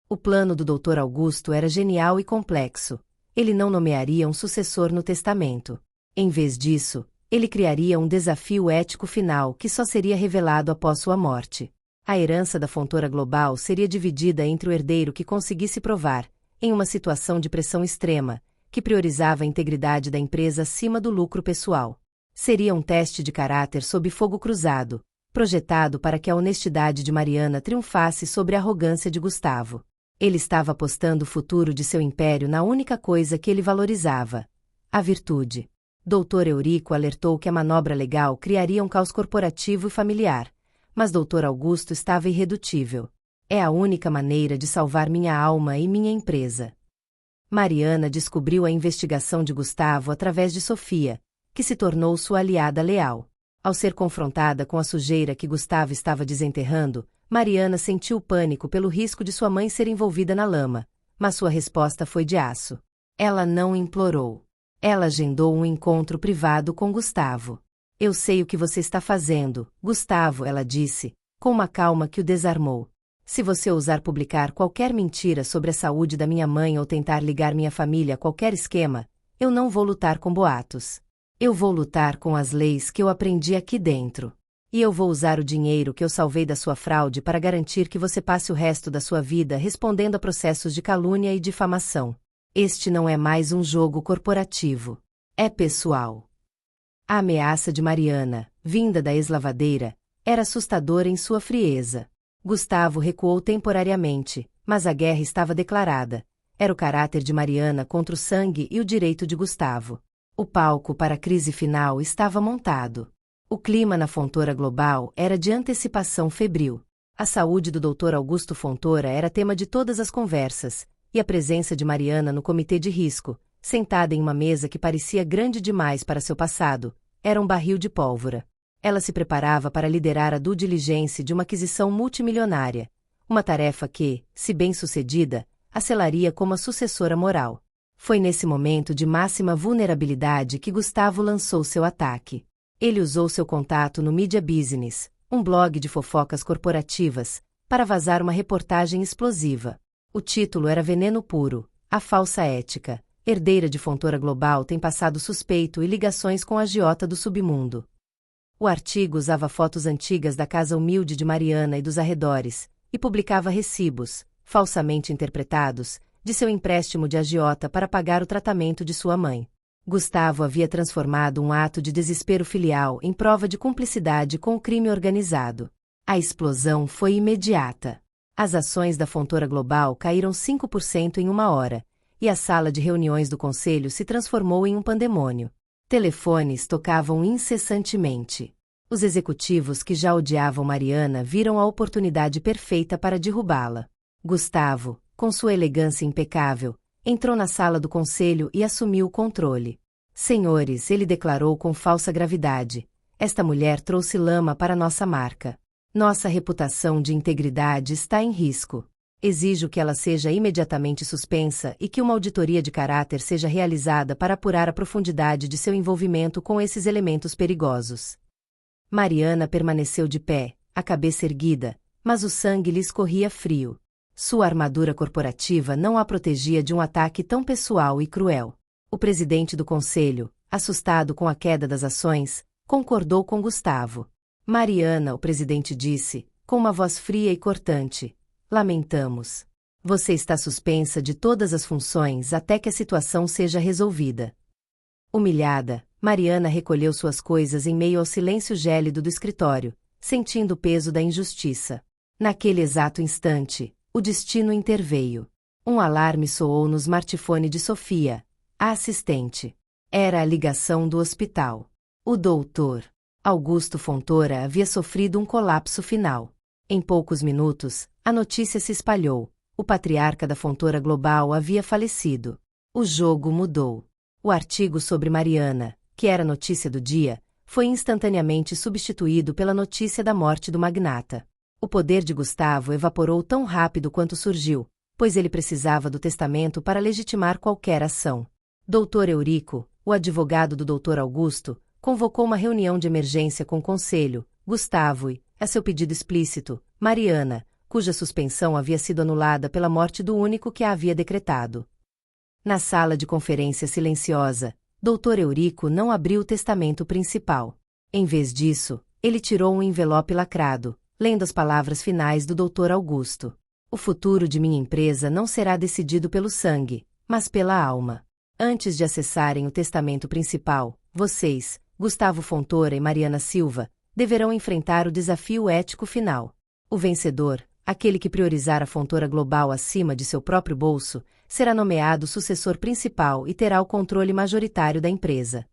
O plano do Dr. Augusto era genial e complexo. Ele não nomearia um sucessor no testamento. Em vez disso, ele criaria um desafio ético final que só seria revelado após sua morte. A herança da Fontoura Global seria dividida entre o herdeiro que conseguisse provar, em uma situação de pressão extrema, que priorizava a integridade da empresa acima do lucro pessoal. Seria um teste de caráter sob fogo cruzado, projetado para que a honestidade de Mariana triunfasse sobre a arrogância de Gustavo. Ele estava apostando o futuro de seu império na única coisa que ele valorizava: a virtude. Dr. Eurico alertou que a manobra legal criaria um caos corporativo e familiar, mas Dr. Augusto estava irredutível. É a única maneira de salvar minha alma e minha empresa. Mariana descobriu a investigação de Gustavo através de Sofia, que se tornou sua aliada leal. Ao ser confrontada com a sujeira que Gustavo estava desenterrando, Mariana sentiu pânico pelo risco de sua mãe ser envolvida na lama, mas sua resposta foi de aço. Ela não implorou. Ela agendou um encontro privado com Gustavo. Eu sei o que você está fazendo, Gustavo, ela disse, com uma calma que o desarmou. Se você ousar publicar qualquer mentira sobre a saúde da minha mãe ou tentar ligar minha família a qualquer esquema, eu não vou lutar com boatos. Eu vou lutar com as leis que eu aprendi aqui dentro. E eu vou usar o dinheiro que eu salvei da sua fraude para garantir que você passe o resto da sua vida respondendo a processos de calúnia e difamação. Este não é mais um jogo corporativo. É pessoal. A ameaça de Mariana, vinda da ex-lavadeira, era assustadora em sua frieza. Gustavo recuou temporariamente, mas a guerra estava declarada. Era o caráter de Mariana contra o sangue e o direito de Gustavo. O palco para a crise final estava montado. O clima na Fontoura Global era de antecipação febril. A saúde do Dr. Augusto Fontoura era tema de todas as conversas, e a presença de Mariana no comitê de risco, sentada em uma mesa que parecia grande demais para seu passado, era um barril de pólvora. Ela se preparava para liderar a due diligence de uma aquisição multimilionária, uma tarefa que, se bem-sucedida, a selaria como a sucessora moral. Foi nesse momento de máxima vulnerabilidade que Gustavo lançou seu ataque. Ele usou seu contato no Media Business, um blog de fofocas corporativas, para vazar uma reportagem explosiva. O título era Veneno Puro, a falsa ética. Herdeira de Fontoura Global tem passado suspeito e ligações com a agiota do submundo. O artigo usava fotos antigas da casa humilde de Mariana e dos arredores, e publicava recibos, falsamente interpretados, de seu empréstimo de agiota para pagar o tratamento de sua mãe. Gustavo havia transformado um ato de desespero filial em prova de cumplicidade com o crime organizado. A explosão foi imediata. As ações da Fontoura Global caíram 5% em uma hora, e a sala de reuniões do conselho se transformou em um pandemônio. Telefones tocavam incessantemente. Os executivos que já odiavam Mariana viram a oportunidade perfeita para derrubá-la. Gustavo, com sua elegância impecável, entrou na sala do conselho e assumiu o controle. Senhores, ele declarou com falsa gravidade, esta mulher trouxe lama para nossa marca. Nossa reputação de integridade está em risco. Exijo que ela seja imediatamente suspensa e que uma auditoria de caráter seja realizada para apurar a profundidade de seu envolvimento com esses elementos perigosos. Mariana permaneceu de pé, a cabeça erguida, mas o sangue lhe escorria frio. Sua armadura corporativa não a protegia de um ataque tão pessoal e cruel. O presidente do conselho, assustado com a queda das ações, concordou com Gustavo. Mariana, o presidente disse, com uma voz fria e cortante, lamentamos. Você está suspensa de todas as funções até que a situação seja resolvida. Humilhada, Mariana recolheu suas coisas em meio ao silêncio gélido do escritório, sentindo o peso da injustiça. Naquele exato instante, o destino interveio. Um alarme soou no smartphone de Sofia, a assistente. Era a ligação do hospital. O doutor Augusto Fontoura havia sofrido um colapso final. Em poucos minutos, a notícia se espalhou. O patriarca da Fontoura Global havia falecido. O jogo mudou. O artigo sobre Mariana, que era a notícia do dia, foi instantaneamente substituído pela notícia da morte do magnata. O poder de Gustavo evaporou tão rápido quanto surgiu, pois ele precisava do testamento para legitimar qualquer ação. Dr. Eurico, o advogado do Dr. Augusto, convocou uma reunião de emergência com o conselho, Gustavo e, a seu pedido explícito, Mariana, cuja suspensão havia sido anulada pela morte do único que a havia decretado. Na sala de conferência silenciosa, Dr. Eurico não abriu o testamento principal. Em vez disso, ele tirou um envelope lacrado, lendo as palavras finais do Dr. Augusto. O futuro de minha empresa não será decidido pelo sangue, mas pela alma. Antes de acessarem o testamento principal, vocês, Gustavo Fontoura e Mariana Silva, deverão enfrentar o desafio ético final. O vencedor, aquele que priorizar a Fontoura Global acima de seu próprio bolso, será nomeado sucessor principal e terá o controle majoritário da empresa.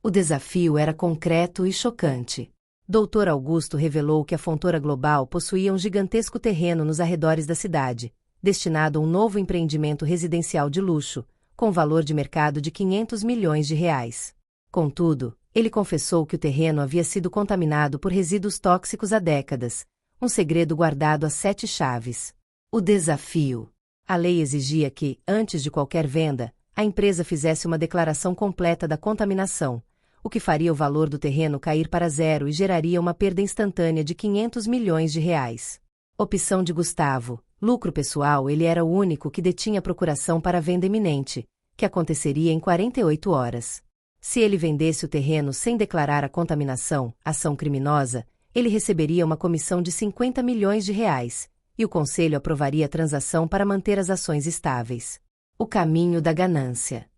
O desafio era concreto e chocante. Dr. Augusto revelou que a Fontoura Global possuía um gigantesco terreno nos arredores da cidade, destinado a um novo empreendimento residencial de luxo, com valor de mercado de 500 milhões de reais. Contudo, ele confessou que o terreno havia sido contaminado por resíduos tóxicos há décadas, um segredo guardado a 7 chaves. O desafio. A lei exigia que, antes de qualquer venda, a empresa fizesse uma declaração completa da contaminação, o que faria o valor do terreno cair para zero e geraria uma perda instantânea de 500 milhões de reais. Opção de Gustavo. Lucro pessoal. Ele era o único que detinha a procuração para a venda iminente, que aconteceria em 48 horas. Se ele vendesse o terreno sem declarar a contaminação, ação criminosa, ele receberia uma comissão de 50 milhões de reais, e o conselho aprovaria a transação para manter as ações estáveis. O caminho da ganância.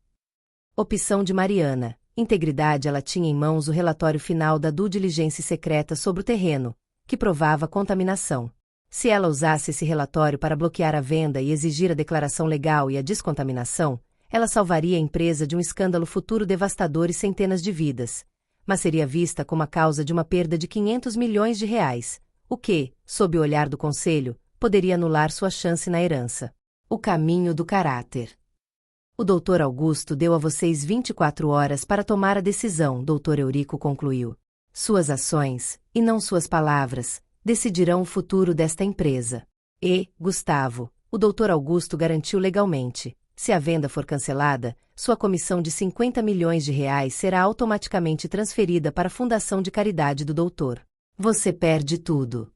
Opção de Mariana. integridade. Ela tinha em mãos o relatório final da due diligence secreta sobre o terreno, que provava a contaminação. Se ela usasse esse relatório para bloquear a venda e exigir a declaração legal e a descontaminação, ela salvaria a empresa de um escândalo futuro devastador e centenas de vidas. Mas seria vista como a causa de uma perda de 500 milhões de reais, o que, sob o olhar do conselho, poderia anular sua chance na herança. O caminho do caráter. O Dr. Augusto deu a vocês 24 horas para tomar a decisão, Dr. Eurico concluiu. Suas ações, e não suas palavras, decidirão o futuro desta empresa. E, Gustavo, o Dr. Augusto garantiu legalmente, se a venda for cancelada, sua comissão de 50 milhões de reais será automaticamente transferida para a Fundação de Caridade do doutor. Você perde tudo.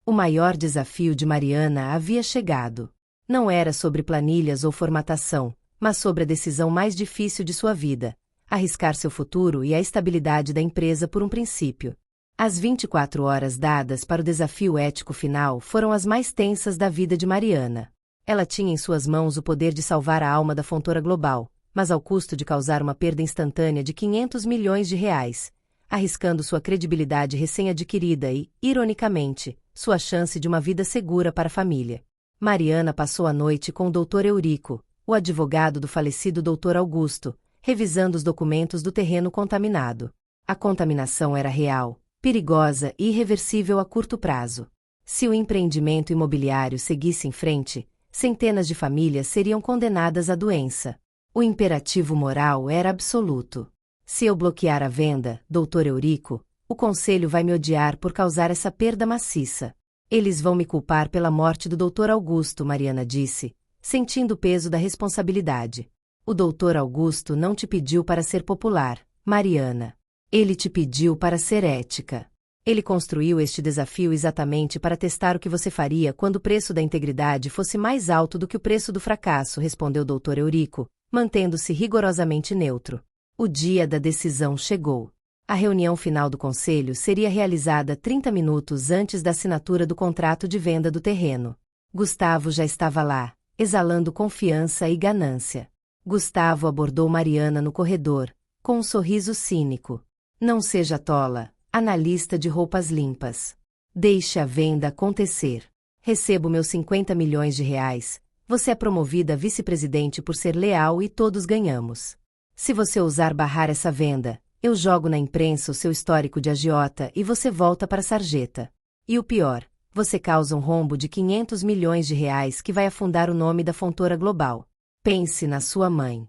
O maior desafio de Mariana havia chegado. Não era sobre planilhas ou formatação, mas sobre a decisão mais difícil de sua vida: arriscar seu futuro e a estabilidade da empresa por um princípio. As 24 horas dadas para o desafio ético final foram as mais tensas da vida de Mariana. Ela tinha em suas mãos o poder de salvar a alma da Fontoura Global, mas ao custo de causar uma perda instantânea de 500 milhões de reais, arriscando sua credibilidade recém-adquirida e, ironicamente, sua chance de uma vida segura para a família. Mariana passou a noite com o Dr. Eurico, o advogado do falecido Dr. Augusto, revisando os documentos do terreno contaminado. A contaminação era real, perigosa e irreversível a curto prazo. Se o empreendimento imobiliário seguisse em frente, centenas de famílias seriam condenadas à doença. O imperativo moral era absoluto. Se eu bloquear a venda, Dr. Eurico, o conselho vai me odiar por causar essa perda maciça. Eles vão me culpar pela morte do Dr. Augusto, Mariana disse, sentindo o peso da responsabilidade. O Dr. Augusto não te pediu para ser popular, Mariana. Ele te pediu para ser ética. Ele construiu este desafio exatamente para testar o que você faria quando o preço da integridade fosse mais alto do que o preço do fracasso, respondeu Dr. Eurico, mantendo-se rigorosamente neutro. O dia da decisão chegou. A reunião final do conselho seria realizada 30 minutos antes da assinatura do contrato de venda do terreno. Gustavo já estava lá, exalando confiança e ganância. Gustavo abordou Mariana no corredor, com um sorriso cínico. Não seja tola, analista de roupas limpas. Deixe a venda acontecer. Recebo meus 50 milhões de reais. Você é promovida a vice-presidente por ser leal e todos ganhamos. Se você ousar barrar essa venda, eu jogo na imprensa o seu histórico de agiota e você volta para a sarjeta. E o pior, você causa um rombo de 500 milhões de reais que vai afundar o nome da Fontoura Global. Pense na sua mãe.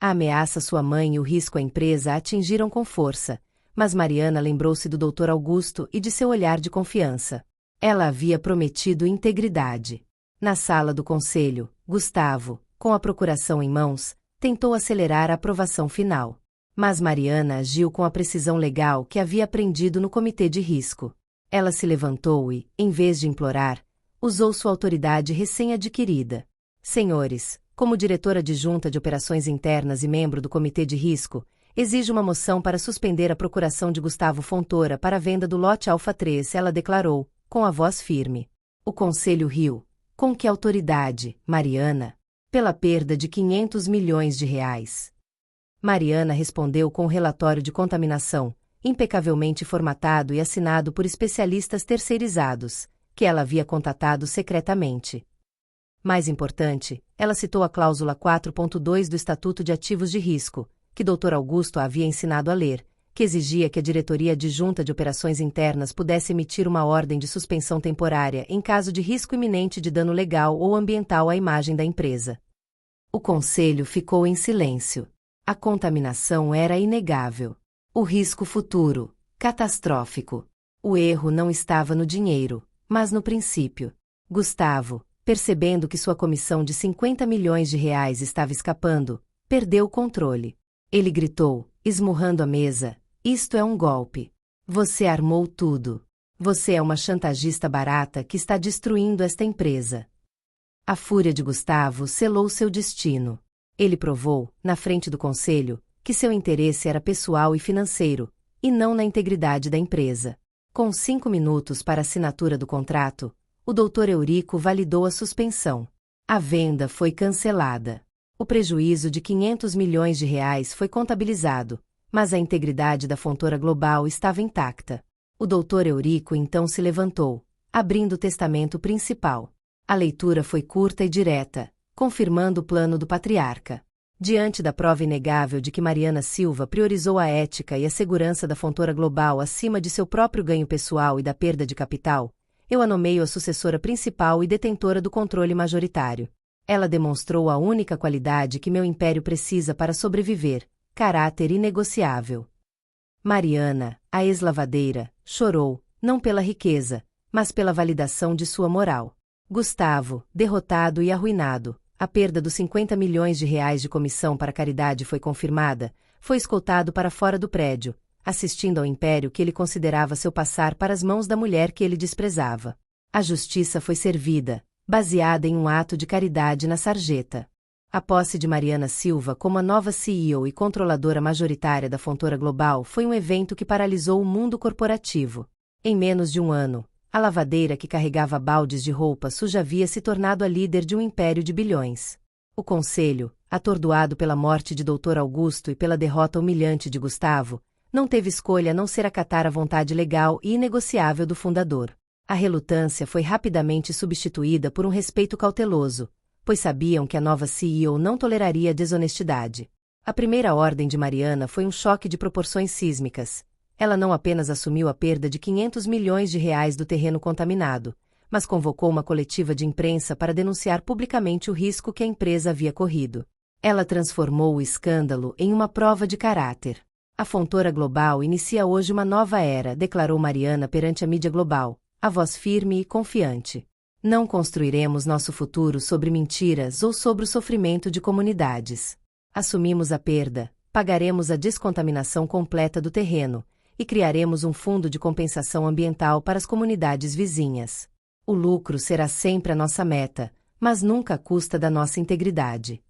A ameaça à sua mãe e o risco à empresa a atingiram com força, mas Mariana lembrou-se do Dr. Augusto e de seu olhar de confiança. Ela havia prometido integridade. Na sala do conselho, Gustavo, com a procuração em mãos, tentou acelerar a aprovação final. Mas Mariana agiu com a precisão legal que havia aprendido no comitê de risco. Ela se levantou e, em vez de implorar, usou sua autoridade recém-adquirida. Senhores, como diretora adjunta de operações internas e membro do comitê de risco, exijo uma moção para suspender a procuração de Gustavo Fontoura para a venda do lote Alfa 3, ela declarou, com a voz firme. O conselho riu. Com que autoridade, Mariana? Pela perda de 500 milhões de reais. Mariana respondeu com o relatório de contaminação, impecavelmente formatado e assinado por especialistas terceirizados, que ela havia contatado secretamente. Mais importante, ela citou a cláusula 4.2 do Estatuto de Ativos de Risco, que Dr. Augusto havia ensinado a ler, que exigia que a diretoria adjunta de operações internas pudesse emitir uma ordem de suspensão temporária em caso de risco iminente de dano legal ou ambiental à imagem da empresa. O conselho ficou em silêncio. A contaminação era inegável. O risco futuro, catastrófico. O erro não estava no dinheiro, mas no princípio. Gustavo, percebendo que sua comissão de 50 milhões de reais estava escapando, perdeu o controle. Ele gritou, esmurrando a mesa, isto é um golpe. Você armou tudo. Você é uma chantagista barata que está destruindo esta empresa. A fúria de Gustavo selou seu destino. Ele provou, na frente do conselho, que seu interesse era pessoal e financeiro, e não na integridade da empresa. Com 5 minutos para a assinatura do contrato, o Dr. Eurico validou a suspensão. A venda foi cancelada. O prejuízo de 500 milhões de reais foi contabilizado, mas a integridade da Fontoura Global estava intacta. O doutor Eurico então se levantou, abrindo o testamento principal. A leitura foi curta e direta, confirmando o plano do patriarca. Diante da prova inegável de que Mariana Silva priorizou a ética e a segurança da Fontoura Global acima de seu próprio ganho pessoal e da perda de capital, eu a nomeio a sucessora principal e detentora do controle majoritário. Ela demonstrou a única qualidade que meu império precisa para sobreviver: caráter inegociável. Mariana, a ex-lavadeira, chorou, não pela riqueza, mas pela validação de sua moral. Gustavo, derrotado e arruinado, a perda dos 50 milhões de reais de comissão para a caridade foi confirmada, foi escoltado para fora do prédio, assistindo ao império que ele considerava seu passar para as mãos da mulher que ele desprezava. A justiça foi servida, baseada em um ato de caridade na sarjeta. A posse de Mariana Silva como a nova CEO e controladora majoritária da Fontoura Global foi um evento que paralisou o mundo corporativo. Em menos de um ano, a lavadeira que carregava baldes de roupa suja havia se tornado a líder de um império de bilhões. O conselho, atordoado pela morte de Dr. Augusto e pela derrota humilhante de Gustavo, não teve escolha a não ser acatar a vontade legal e inegociável do fundador. A relutância foi rapidamente substituída por um respeito cauteloso, pois sabiam que a nova CEO não toleraria a desonestidade. A primeira ordem de Mariana foi um choque de proporções sísmicas. Ela não apenas assumiu a perda de 500 milhões de reais do terreno contaminado, mas convocou uma coletiva de imprensa para denunciar publicamente o risco que a empresa havia corrido. Ela transformou o escândalo em uma prova de caráter. A Fontoura Global inicia hoje uma nova era, declarou Mariana perante a mídia global, a voz firme e confiante. Não construiremos nosso futuro sobre mentiras ou sobre o sofrimento de comunidades. Assumimos a perda, pagaremos a descontaminação completa do terreno, e criaremos um fundo de compensação ambiental para as comunidades vizinhas. O lucro será sempre a nossa meta, mas nunca à custa da nossa integridade.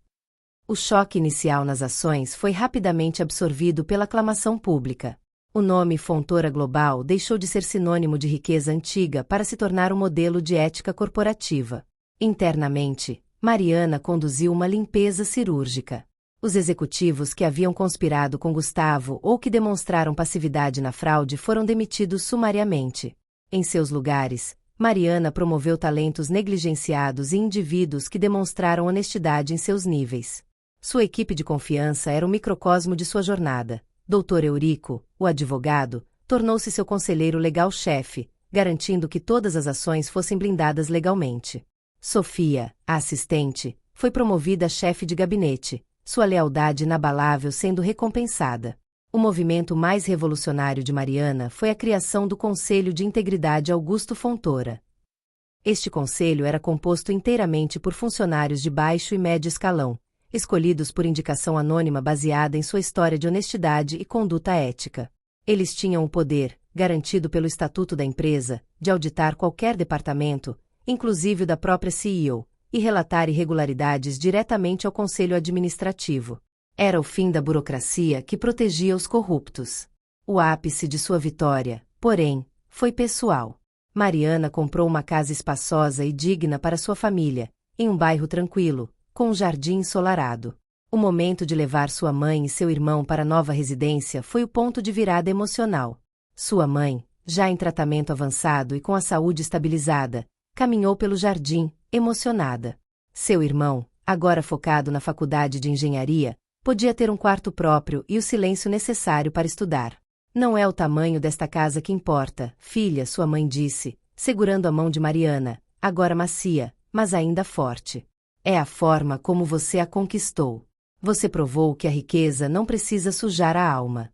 O choque inicial nas ações foi rapidamente absorvido pela aclamação pública. O nome Fontoura Global deixou de ser sinônimo de riqueza antiga para se tornar um modelo de ética corporativa. Internamente, Mariana conduziu uma limpeza cirúrgica. Os executivos que haviam conspirado com Gustavo ou que demonstraram passividade na fraude foram demitidos sumariamente. Em seus lugares, Mariana promoveu talentos negligenciados e indivíduos que demonstraram honestidade em seus níveis. Sua equipe de confiança era o microcosmo de sua jornada. Dr. Eurico, o advogado, tornou-se seu conselheiro legal-chefe, garantindo que todas as ações fossem blindadas legalmente. Sofia, a assistente, foi promovida a chefe de gabinete, sua lealdade inabalável sendo recompensada. O movimento mais revolucionário de Mariana foi a criação do Conselho de Integridade Augusto Fontoura. Este conselho era composto inteiramente por funcionários de baixo e médio escalão, escolhidos por indicação anônima baseada em sua história de honestidade e conduta ética. Eles tinham o poder, garantido pelo estatuto da empresa, de auditar qualquer departamento, inclusive o da própria CEO, e relatar irregularidades diretamente ao Conselho Administrativo. Era o fim da burocracia que protegia os corruptos. O ápice de sua vitória, porém, foi pessoal. Mariana comprou uma casa espaçosa e digna para sua família, em um bairro tranquilo, com um jardim ensolarado. O momento de levar sua mãe e seu irmão para a nova residência foi o ponto de virada emocional. Sua mãe, já em tratamento avançado e com a saúde estabilizada, caminhou pelo jardim, emocionada. Seu irmão, agora focado na faculdade de engenharia, podia ter um quarto próprio e o silêncio necessário para estudar. Não é o tamanho desta casa que importa, filha, sua mãe disse, segurando a mão de Mariana, agora macia, mas ainda forte. É a forma como você a conquistou. Você provou que a riqueza não precisa sujar a alma.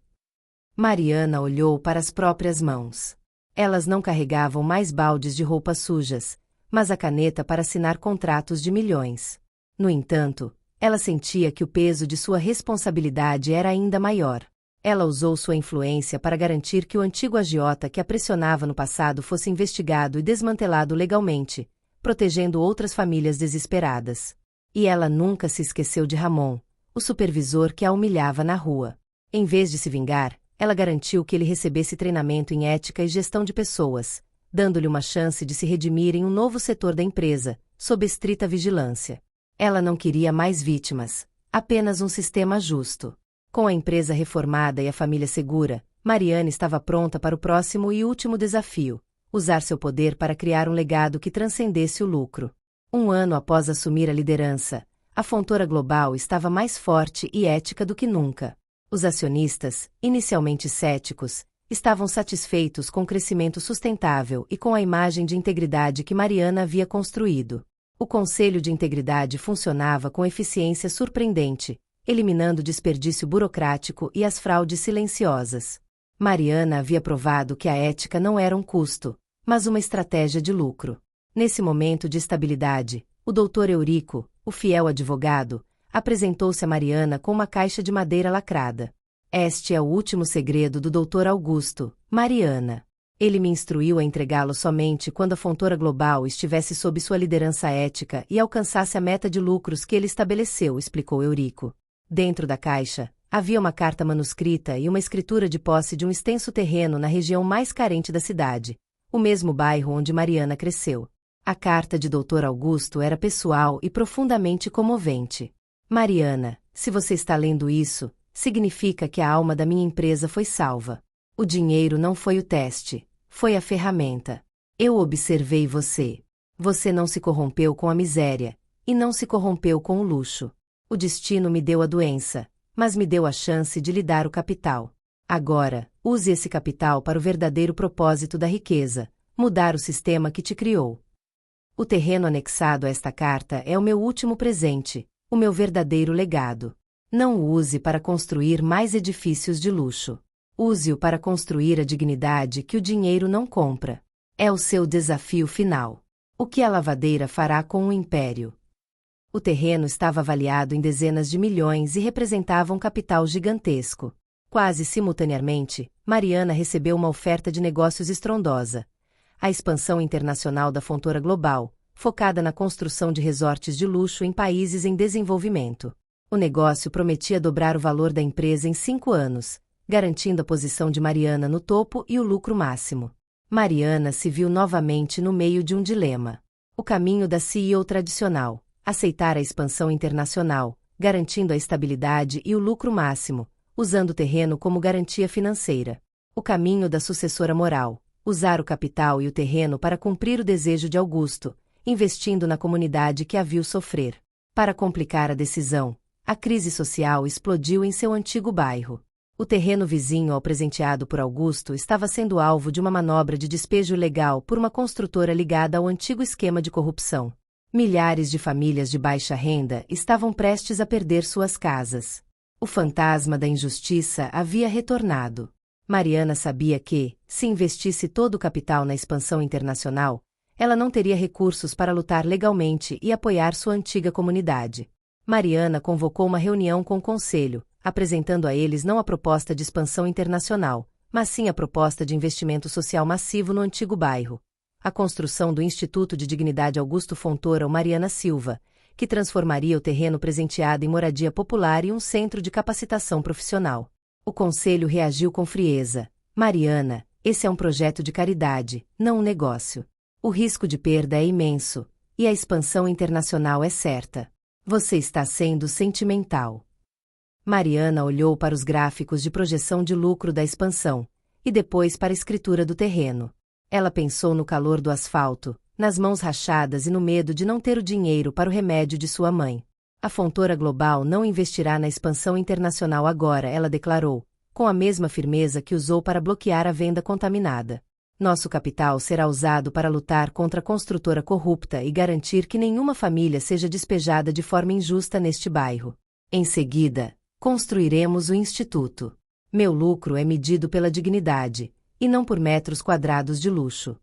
Mariana olhou para as próprias mãos. Elas não carregavam mais baldes de roupas sujas, mas a caneta para assinar contratos de milhões. No entanto, ela sentia que o peso de sua responsabilidade era ainda maior. Ela usou sua influência para garantir que o antigo agiota que a pressionava no passado fosse investigado e desmantelado legalmente, protegendo outras famílias desesperadas. E ela nunca se esqueceu de Ramon, o supervisor que a humilhava na rua. Em vez de se vingar, ela garantiu que ele recebesse treinamento em ética e gestão de pessoas, dando-lhe uma chance de se redimir em um novo setor da empresa, sob estrita vigilância. Ela não queria mais vítimas, apenas um sistema justo. Com a empresa reformada e a família segura, Mariana estava pronta para o próximo e último desafio: usar seu poder para criar um legado que transcendesse o lucro. Um ano após assumir a liderança, a Fontoura Global estava mais forte e ética do que nunca. Os acionistas, inicialmente céticos, estavam satisfeitos com o crescimento sustentável e com a imagem de integridade que Mariana havia construído. O Conselho de Integridade funcionava com eficiência surpreendente, eliminando o desperdício burocrático e as fraudes silenciosas. Mariana havia provado que a ética não era um custo, mas uma estratégia de lucro. Nesse momento de estabilidade, o Dr. Eurico, o fiel advogado, apresentou-se a Mariana com uma caixa de madeira lacrada. Este é o último segredo do Dr. Augusto, Mariana. Ele me instruiu a entregá-lo somente quando a Fontoura Global estivesse sob sua liderança ética e alcançasse a meta de lucros que ele estabeleceu, explicou Eurico. Dentro da caixa, havia uma carta manuscrita e uma escritura de posse de um extenso terreno na região mais carente da cidade, o mesmo bairro onde Mariana cresceu. A carta de Dr. Augusto era pessoal e profundamente comovente. Mariana, se você está lendo isso, significa que a alma da minha empresa foi salva. O dinheiro não foi o teste, foi a ferramenta. Eu observei você. Você não se corrompeu com a miséria, e não se corrompeu com o luxo. O destino me deu a doença, mas me deu a chance de lhe dar o capital. Agora, use esse capital para o verdadeiro propósito da riqueza: mudar o sistema que te criou. O terreno anexado a esta carta é o meu último presente, o meu verdadeiro legado. Não o use para construir mais edifícios de luxo. Use-o para construir a dignidade que o dinheiro não compra. É o seu desafio final. O que a lavadeira fará com o império? O terreno estava avaliado em dezenas de milhões e representava um capital gigantesco. Quase simultaneamente, Mariana recebeu uma oferta de negócios estrondosa: a expansão internacional da Fontoura Global, focada na construção de resorts de luxo em países em desenvolvimento. O negócio prometia dobrar o valor da empresa em 5 anos, garantindo a posição de Mariana no topo e o lucro máximo. Mariana se viu novamente no meio de um dilema. O caminho da CEO tradicional: aceitar a expansão internacional, garantindo a estabilidade e o lucro máximo, usando o terreno como garantia financeira. O caminho da sucessora moral: usar o capital e o terreno para cumprir o desejo de Augusto, investindo na comunidade que a viu sofrer. Para complicar a decisão, a crise social explodiu em seu antigo bairro. O terreno vizinho ao presenteado por Augusto estava sendo alvo de uma manobra de despejo ilegal por uma construtora ligada ao antigo esquema de corrupção. Milhares de famílias de baixa renda estavam prestes a perder suas casas. O fantasma da injustiça havia retornado. Mariana sabia que, se investisse todo o capital na expansão internacional, ela não teria recursos para lutar legalmente e apoiar sua antiga comunidade. Mariana convocou uma reunião com o conselho, apresentando a eles não a proposta de expansão internacional, mas sim a proposta de investimento social massivo no antigo bairro: a construção do Instituto de Dignidade Augusto Fontoura ou Mariana Silva, que transformaria o terreno presenteado em moradia popular e um centro de capacitação profissional. O conselho reagiu com frieza: Mariana, esse é um projeto de caridade, não um negócio. O risco de perda é imenso, e a expansão internacional é certa. Você está sendo sentimental. Mariana olhou para os gráficos de projeção de lucro da expansão, e depois para a escritura do terreno. Ela pensou no calor do asfalto, nas mãos rachadas e no medo de não ter o dinheiro para o remédio de sua mãe. A Fontoura Global não investirá na expansão internacional agora, ela declarou, com a mesma firmeza que usou para bloquear a venda contaminada. Nosso capital será usado para lutar contra a construtora corrupta e garantir que nenhuma família seja despejada de forma injusta neste bairro. Em seguida, construiremos o Instituto. Meu lucro é medido pela dignidade, e não por metros quadrados de luxo.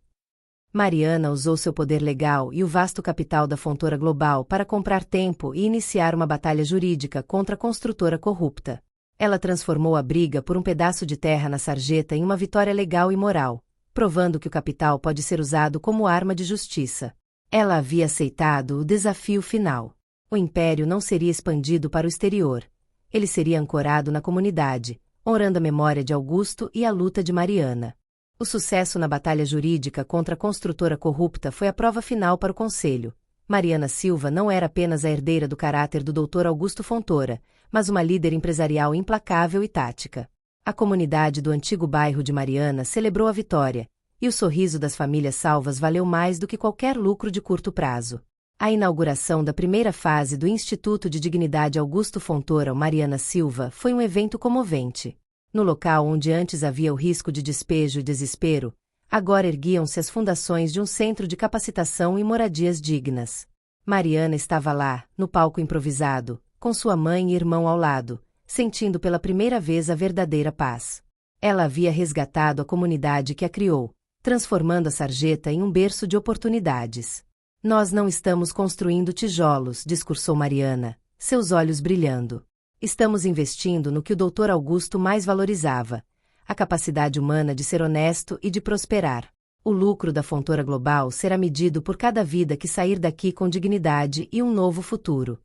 Mariana usou seu poder legal e o vasto capital da Fontoura Global para comprar tempo e iniciar uma batalha jurídica contra a construtora corrupta. Ela transformou a briga por um pedaço de terra na sarjeta em uma vitória legal e moral, provando que o capital pode ser usado como arma de justiça. Ela havia aceitado o desafio final. O império não seria expandido para o exterior. Ele seria ancorado na comunidade, honrando a memória de Augusto e a luta de Mariana. O sucesso na batalha jurídica contra a construtora corrupta foi a prova final para o conselho. Mariana Silva não era apenas a herdeira do caráter do Dr. Augusto Fontoura, mas uma líder empresarial implacável e tática. A comunidade do antigo bairro de Mariana celebrou a vitória, e o sorriso das famílias salvas valeu mais do que qualquer lucro de curto prazo. A inauguração da primeira fase do Instituto de Dignidade Augusto Fontoura Mariana Silva foi um evento comovente. No local onde antes havia o risco de despejo e desespero, agora erguiam-se as fundações de um centro de capacitação e moradias dignas. Mariana estava lá, no palco improvisado, com sua mãe e irmão ao lado, sentindo pela primeira vez a verdadeira paz. Ela havia resgatado a comunidade que a criou, transformando a sarjeta em um berço de oportunidades. Nós não estamos construindo tijolos, discursou Mariana, seus olhos brilhando. Estamos investindo no que o Dr. Augusto mais valorizava, a capacidade humana de ser honesto e de prosperar. O lucro da Fontoura Global será medido por cada vida que sair daqui com dignidade e um novo futuro.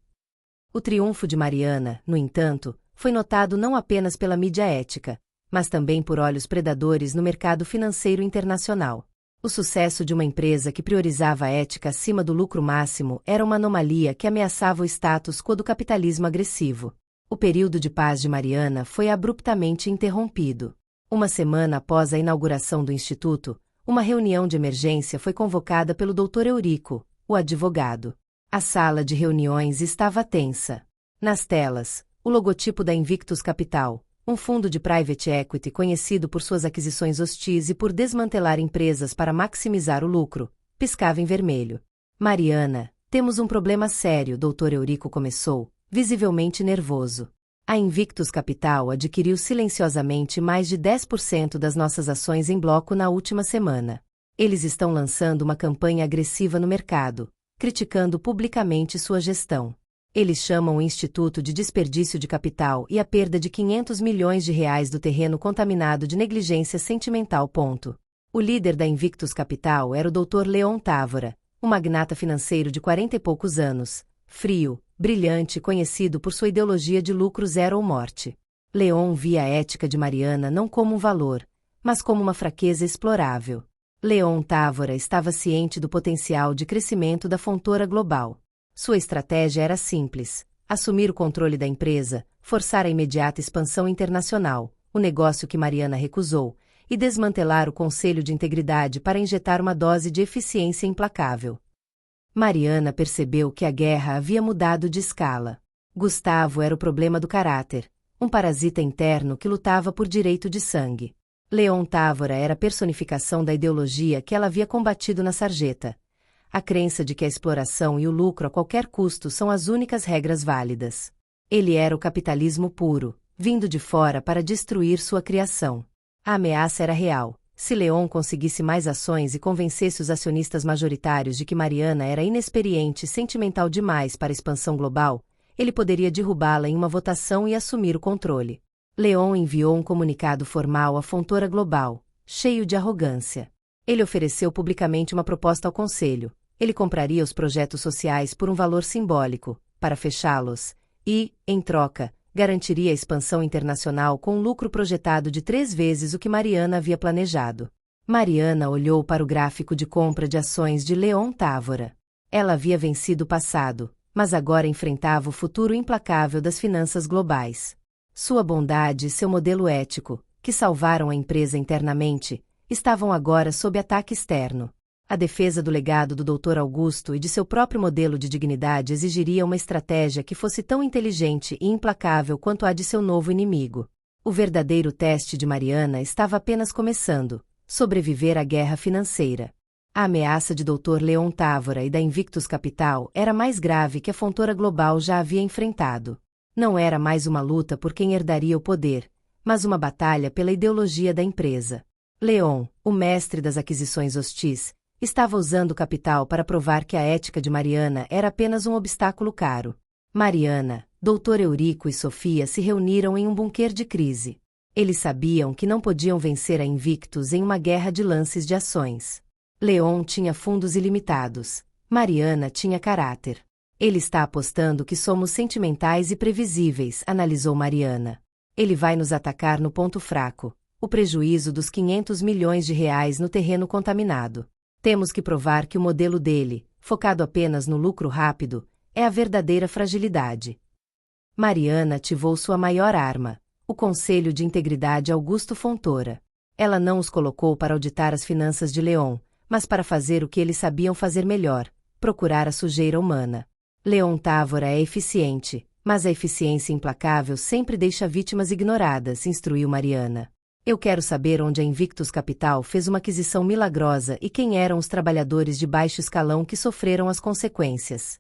O triunfo de Mariana, no entanto, foi notado não apenas pela mídia ética, mas também por olhos predadores no mercado financeiro internacional. O sucesso de uma empresa que priorizava a ética acima do lucro máximo era uma anomalia que ameaçava o status quo do capitalismo agressivo. O período de paz de Mariana foi abruptamente interrompido. Uma semana após a inauguração do Instituto, uma reunião de emergência foi convocada pelo Dr. Eurico, o advogado. A sala de reuniões estava tensa. Nas telas, o logotipo da Invictus Capital, um fundo de private equity conhecido por suas aquisições hostis e por desmantelar empresas para maximizar o lucro, piscava em vermelho. Mariana, temos um problema sério, Dr. Eurico começou, visivelmente nervoso. A Invictus Capital adquiriu silenciosamente mais de 10% das nossas ações em bloco na última semana. Eles estão lançando uma campanha agressiva no mercado, criticando publicamente sua gestão. Eles chamam o Instituto de desperdício de capital e a perda de 500 milhões de reais do terreno contaminado de negligência sentimental. O líder da Invictus Capital era o Dr. Leon Távora, um magnata financeiro de 40 e poucos anos, frio, brilhante e conhecido por sua ideologia de lucro zero ou morte. Leon via a ética de Mariana não como um valor, mas como uma fraqueza explorável. Leon Távora estava ciente do potencial de crescimento da Fontoura Global. Sua estratégia era simples: assumir o controle da empresa, forçar a imediata expansão internacional, o negócio que Mariana recusou, e desmantelar o Conselho de Integridade para injetar uma dose de eficiência implacável. Mariana percebeu que a guerra havia mudado de escala. Gustavo era o problema do caráter, um parasita interno que lutava por direito de sangue. Leon Távora era a personificação da ideologia que ela havia combatido na sarjeta. A crença de que a exploração e o lucro a qualquer custo são as únicas regras válidas. Ele era o capitalismo puro, vindo de fora para destruir sua criação. A ameaça era real. Se Leon conseguisse mais ações e convencesse os acionistas majoritários de que Mariana era inexperiente e sentimental demais para a expansão global, ele poderia derrubá-la em uma votação e assumir o controle. Leon enviou um comunicado formal à Fontoura Global, cheio de arrogância. Ele ofereceu publicamente uma proposta ao conselho. Ele compraria os projetos sociais por um valor simbólico, para fechá-los, e, em troca, garantiria a expansão internacional com um lucro projetado de 3 vezes o que Mariana havia planejado. Mariana olhou para o gráfico de compra de ações de Leon Távora. Ela havia vencido o passado, mas agora enfrentava o futuro implacável das finanças globais. Sua bondade e seu modelo ético, que salvaram a empresa internamente, estavam agora sob ataque externo. A defesa do legado do Dr. Augusto e de seu próprio modelo de dignidade exigiria uma estratégia que fosse tão inteligente e implacável quanto a de seu novo inimigo. O verdadeiro teste de Mariana estava apenas começando: sobreviver à guerra financeira. A ameaça de Dr. Leon Távora e da Invictus Capital era mais grave que a Fontoura Global já havia enfrentado. Não era mais uma luta por quem herdaria o poder, mas uma batalha pela ideologia da empresa. Leon, o mestre das aquisições hostis, estava usando o capital para provar que a ética de Mariana era apenas um obstáculo caro. Mariana, Dr. Eurico e Sofia se reuniram em um bunker de crise. Eles sabiam que não podiam vencer a Invictus em uma guerra de lances de ações. Leon tinha fundos ilimitados. Mariana tinha caráter. Ele está apostando que somos sentimentais e previsíveis, analisou Mariana. Ele vai nos atacar no ponto fraco, o prejuízo dos 500 milhões de reais no terreno contaminado. Temos que provar que o modelo dele, focado apenas no lucro rápido, é a verdadeira fragilidade. Mariana ativou sua maior arma, o Conselho de Integridade Augusto Fontoura. Ela não os colocou para auditar as finanças de Leon, mas para fazer o que eles sabiam fazer melhor, procurar a sujeira humana. Leon Távora é eficiente, mas a eficiência implacável sempre deixa vítimas ignoradas, instruiu Mariana. Eu quero saber onde a Invictus Capital fez uma aquisição milagrosa e quem eram os trabalhadores de baixo escalão que sofreram as consequências.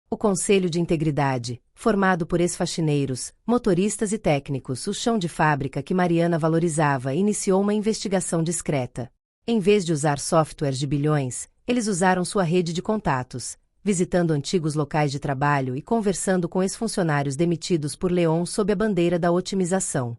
O Conselho de Integridade, formado por ex-faxineiros, motoristas e técnicos, o chão de fábrica que Mariana valorizava, iniciou uma investigação discreta. Em vez de usar softwares de bilhões, eles usaram sua rede de contatos, visitando antigos locais de trabalho e conversando com ex-funcionários demitidos por Leon sob a bandeira da otimização.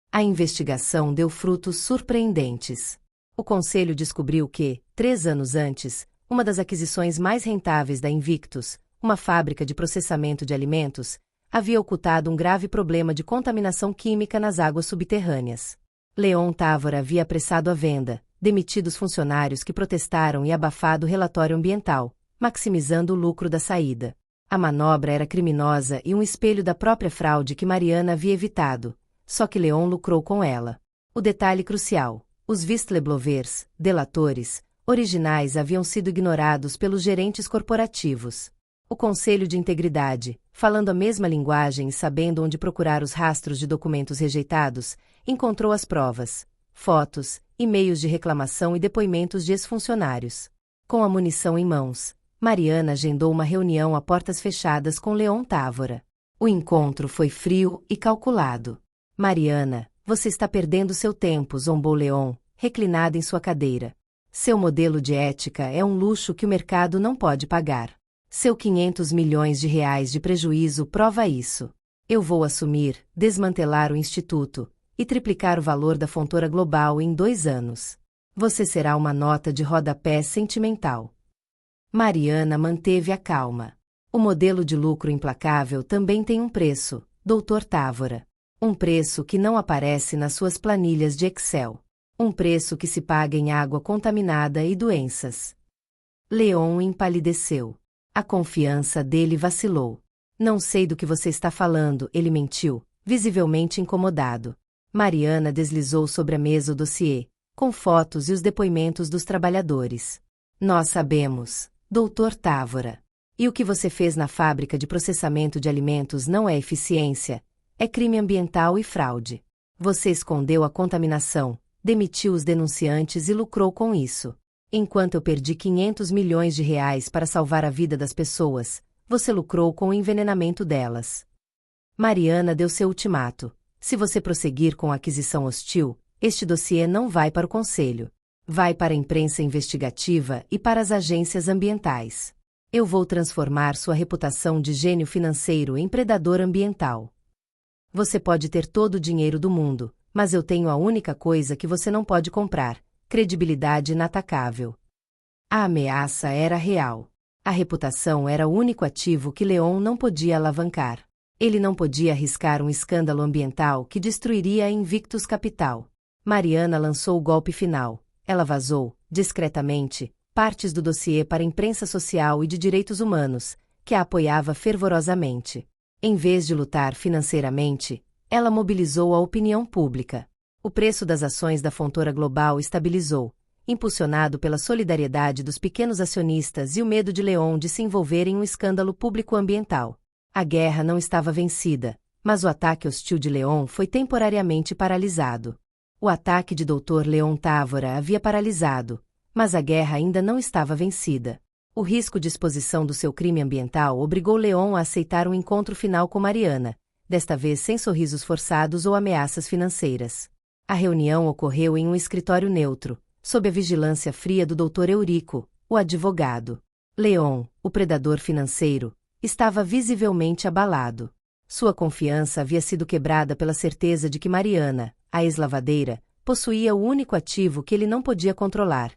A investigação deu frutos surpreendentes. O Conselho descobriu que, 3 anos antes, uma das aquisições mais rentáveis da Invictus, uma fábrica de processamento de alimentos, havia ocultado um grave problema de contaminação química nas águas subterrâneas. Leon Távora havia apressado a venda, demitido os funcionários que protestaram e abafado o relatório ambiental, maximizando o lucro da saída. A manobra era criminosa e um espelho da própria fraude que Mariana havia evitado, só que Leon lucrou com ela. O detalhe crucial: os whistleblowers, delatores, originais haviam sido ignorados pelos gerentes corporativos. O Conselho de Integridade, falando a mesma linguagem e sabendo onde procurar os rastros de documentos rejeitados, encontrou as provas, fotos, e-mails de reclamação e depoimentos de ex-funcionários. Com a munição em mãos, Mariana agendou uma reunião a portas fechadas com Leon Távora. O encontro foi frio e calculado. Mariana, você está perdendo seu tempo, zombou Leon, reclinado em sua cadeira. Seu modelo de ética é um luxo que o mercado não pode pagar. Seu 500 milhões de reais de prejuízo prova isso. Eu vou assumir, desmantelar o Instituto e triplicar o valor da Fontoura Global em 2 anos. Você será uma nota de rodapé sentimental. Mariana manteve a calma. O modelo de lucro implacável também tem um preço, Dr. Távora. Um preço que não aparece nas suas planilhas de Excel. Um preço que se paga em água contaminada e doenças. Leon empalideceu. A confiança dele vacilou. Não sei do que você está falando, ele mentiu, visivelmente incomodado. Mariana deslizou sobre a mesa o dossiê, com fotos e os depoimentos dos trabalhadores. Nós sabemos, Dr. Távora. E o que você fez na fábrica de processamento de alimentos não é eficiência, é crime ambiental e fraude. Você escondeu a contaminação, demitiu os denunciantes e lucrou com isso. Enquanto eu perdi 500 milhões de reais para salvar a vida das pessoas, você lucrou com o envenenamento delas. Mariana deu seu ultimato. Se você prosseguir com a aquisição hostil, este dossiê não vai para o Conselho. Vai para a imprensa investigativa e para as agências ambientais. Eu vou transformar sua reputação de gênio financeiro em predador ambiental. Você pode ter todo o dinheiro do mundo, mas eu tenho a única coisa que você não pode comprar: credibilidade inatacável. A ameaça era real. A reputação era o único ativo que Leon não podia alavancar. Ele não podia arriscar um escândalo ambiental que destruiria a Invictus Capital. Mariana lançou o golpe final. Ela vazou, discretamente, partes do dossiê para a imprensa social e de direitos humanos, que a apoiava fervorosamente. Em vez de lutar financeiramente, ela mobilizou a opinião pública. O preço das ações da Fontoura Global estabilizou, impulsionado pela solidariedade dos pequenos acionistas e o medo de Leon de se envolver em um escândalo público-ambiental. A guerra não estava vencida, mas o ataque hostil de Leon foi temporariamente paralisado. O ataque de Dr. Leon Távora havia paralisado, mas a guerra ainda não estava vencida. O risco de exposição do seu crime ambiental obrigou Leon a aceitar um encontro final com Mariana, desta vez sem sorrisos forçados ou ameaças financeiras. A reunião ocorreu em um escritório neutro, sob a vigilância fria do Dr. Eurico, o advogado. Leon, o predador financeiro, estava visivelmente abalado. Sua confiança havia sido quebrada pela certeza de que Mariana, a ex-lavadeira, possuía o único ativo que ele não podia controlar: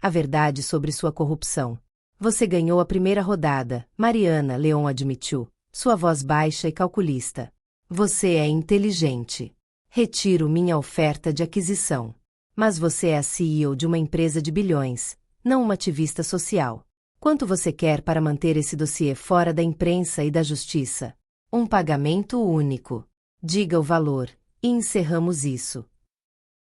a verdade sobre sua corrupção. Você ganhou a primeira rodada, Mariana, Leon admitiu, sua voz baixa e calculista. Você é inteligente. Retiro minha oferta de aquisição. Mas você é a CEO de uma empresa de bilhões, não uma ativista social. Quanto você quer para manter esse dossiê fora da imprensa e da justiça? Um pagamento único. Diga o valor, e encerramos isso.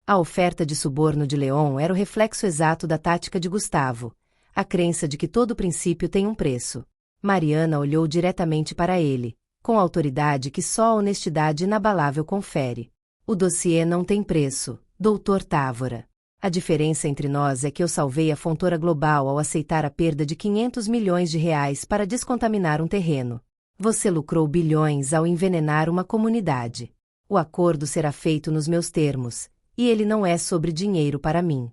A oferta de suborno de Leon era o reflexo exato da tática de Gustavo, a crença de que todo princípio tem um preço. Mariana olhou diretamente para ele, com a autoridade que só a honestidade inabalável confere. O dossiê não tem preço, Dr. Távora. A diferença entre nós é que eu salvei a Fontoura Global ao aceitar a perda de 500 milhões de reais para descontaminar um terreno. Você lucrou bilhões ao envenenar uma comunidade. O acordo será feito nos meus termos, e ele não é sobre dinheiro para mim.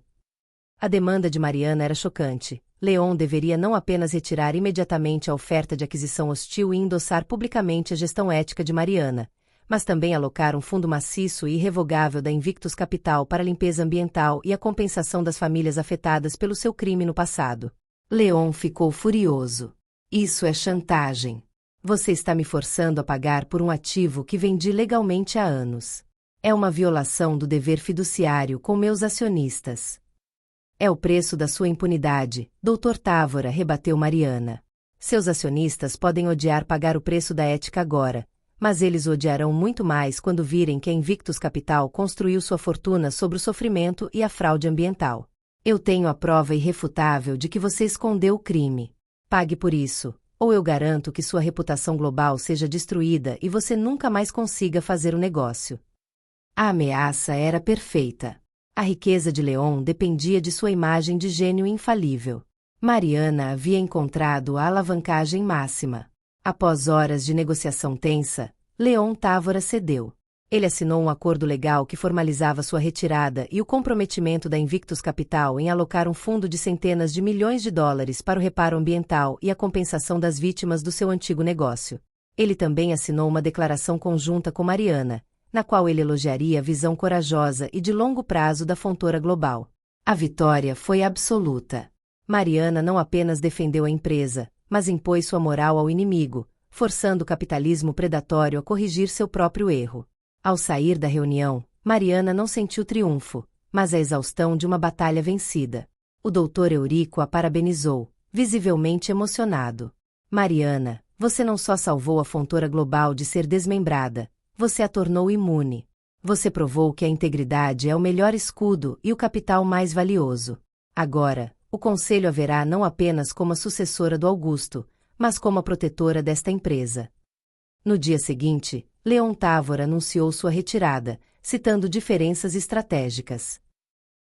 A demanda de Mariana era chocante. Leon deveria não apenas retirar imediatamente a oferta de aquisição hostil e endossar publicamente a gestão ética de Mariana, mas também alocar um fundo maciço e irrevogável da Invictus Capital para a limpeza ambiental e a compensação das famílias afetadas pelo seu crime no passado. Leon ficou furioso. Isso é chantagem. Você está me forçando a pagar por um ativo que vendi legalmente há anos. É uma violação do dever fiduciário com meus acionistas. É o preço da sua impunidade, Dr. Távora, rebateu Mariana. Seus acionistas podem odiar pagar o preço da ética agora, mas eles o odiarão muito mais quando virem que a Invictus Capital construiu sua fortuna sobre o sofrimento e a fraude ambiental. Eu tenho a prova irrefutável de que você escondeu o crime. Pague por isso, ou eu garanto que sua reputação global seja destruída e você nunca mais consiga fazer o negócio. A ameaça era perfeita. A riqueza de Leon dependia de sua imagem de gênio infalível. Mariana havia encontrado a alavancagem máxima. Após horas de negociação tensa, Leon Távora cedeu. Ele assinou um acordo legal que formalizava sua retirada e o comprometimento da Invictus Capital em alocar um fundo de centenas de milhões de dólares para o reparo ambiental e a compensação das vítimas do seu antigo negócio. Ele também assinou uma declaração conjunta com Mariana, na qual ele elogiaria a visão corajosa e de longo prazo da Fontoura Global. A vitória foi absoluta. Mariana não apenas defendeu a empresa, mas impôs sua moral ao inimigo, forçando o capitalismo predatório a corrigir seu próprio erro. Ao sair da reunião, Mariana não sentiu triunfo, mas a exaustão de uma batalha vencida. O doutor Eurico a parabenizou, visivelmente emocionado. Mariana, você não só salvou a Fontoura Global de ser desmembrada, você a tornou imune. Você provou que a integridade é o melhor escudo e o capital mais valioso. Agora, o Conselho a verá não apenas como a sucessora do Augusto, mas como a protetora desta empresa. No dia seguinte, Leon Távora anunciou sua retirada, citando diferenças estratégicas.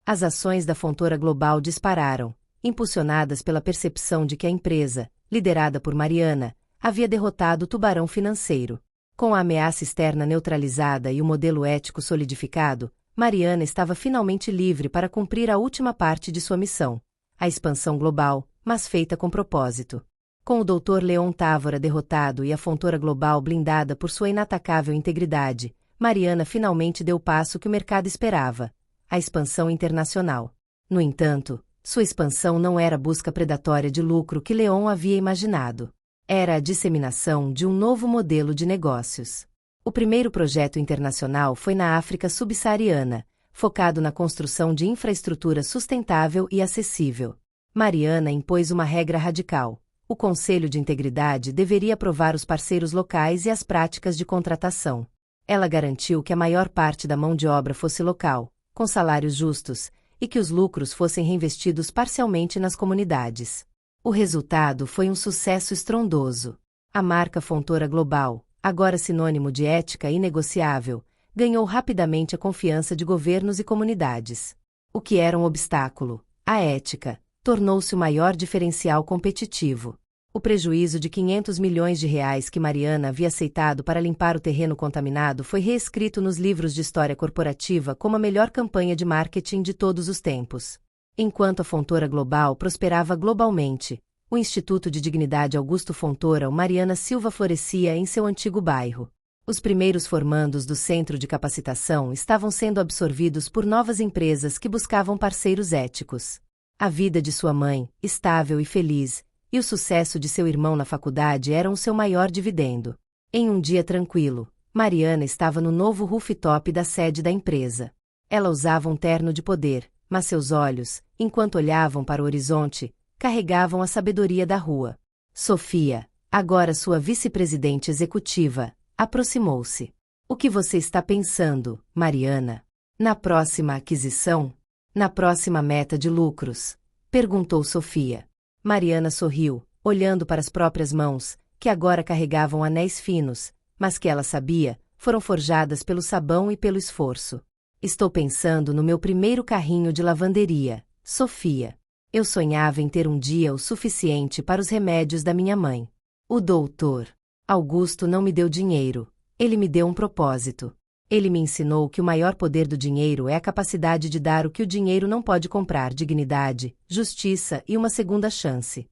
As ações da Fontoura Global dispararam, impulsionadas pela percepção de que a empresa, liderada por Mariana, havia derrotado o tubarão financeiro. Com a ameaça externa neutralizada e o modelo ético solidificado, Mariana estava finalmente livre para cumprir a última parte de sua missão. A expansão global, mas feita com propósito. Com o Dr. Leon Távora derrotado e a Fontoura Global blindada por sua inatacável integridade, Mariana finalmente deu o passo que o mercado esperava: a expansão internacional. No entanto, sua expansão não era a busca predatória de lucro que Leon havia imaginado. Era a disseminação de um novo modelo de negócios. O primeiro projeto internacional foi na África subsaariana, focado na construção de infraestrutura sustentável e acessível. Mariana impôs uma regra radical: o Conselho de Integridade deveria aprovar os parceiros locais e as práticas de contratação. Ela garantiu que a maior parte da mão de obra fosse local, com salários justos, e que os lucros fossem reinvestidos parcialmente nas comunidades. O resultado foi um sucesso estrondoso. A marca Fontoura Global, agora sinônimo de ética inegociável, ganhou rapidamente a confiança de governos e comunidades. O que era um obstáculo, a ética, tornou-se o maior diferencial competitivo. O prejuízo de 500 milhões de reais que Mariana havia aceitado para limpar o terreno contaminado foi reescrito nos livros de história corporativa como a melhor campanha de marketing de todos os tempos. Enquanto a Fontoura Global prosperava globalmente, o Instituto de Dignidade Augusto Fontoura Mariana Silva florescia em seu antigo bairro. Os primeiros formandos do Centro de Capacitação estavam sendo absorvidos por novas empresas que buscavam parceiros éticos. A vida de sua mãe, estável e feliz, e o sucesso de seu irmão na faculdade eram o seu maior dividendo. Em um dia tranquilo, Mariana estava no novo rooftop da sede da empresa. Ela usava um terno de poder, mas seus olhos, enquanto olhavam para o horizonte, carregavam a sabedoria da rua. Sofia, agora sua vice-presidente executiva, aproximou-se. O que você está pensando, Mariana? Na próxima aquisição? Na próxima meta de lucros? Perguntou Sofia. Mariana sorriu, olhando para as próprias mãos, que agora carregavam anéis finos, mas que ela sabia, foram forjadas pelo sabão e pelo esforço. Estou pensando no meu primeiro carrinho de lavanderia, Sofia. Eu sonhava em ter um dia o suficiente para os remédios da minha mãe. O doutor Augusto não me deu dinheiro, ele me deu um propósito. Ele me ensinou que o maior poder do dinheiro é a capacidade de dar o que o dinheiro não pode comprar: dignidade, justiça e uma segunda chance.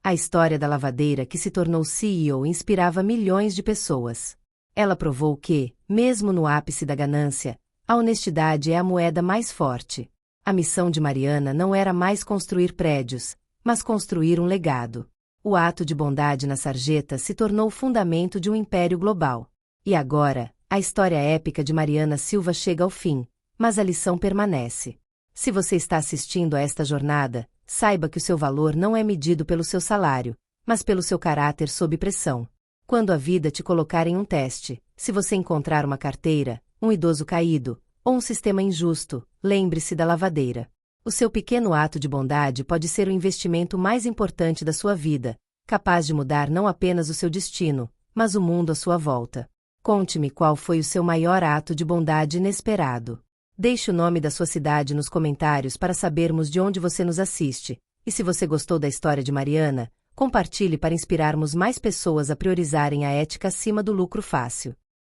A história da lavadeira que se tornou CEO inspirava milhões de pessoas. Ela provou que, mesmo no ápice da ganância, a honestidade é a moeda mais forte. A missão de Mariana não era mais construir prédios, mas construir um legado. O ato de bondade na sarjeta se tornou o fundamento de um império global. E agora, a história épica de Mariana Silva chega ao fim, mas a lição permanece. Se você está assistindo a esta jornada, saiba que o seu valor não é medido pelo seu salário, mas pelo seu caráter sob pressão. Quando a vida te colocar em um teste, se você encontrar uma carteira, um idoso caído, ou um sistema injusto, lembre-se da lavadeira. O seu pequeno ato de bondade pode ser o investimento mais importante da sua vida, capaz de mudar não apenas o seu destino, mas o mundo à sua volta. Conte-me qual foi o seu maior ato de bondade inesperado. Deixe o nome da sua cidade nos comentários para sabermos de onde você nos assiste. E se você gostou da história de Mariana, compartilhe para inspirarmos mais pessoas a priorizarem a ética acima do lucro fácil.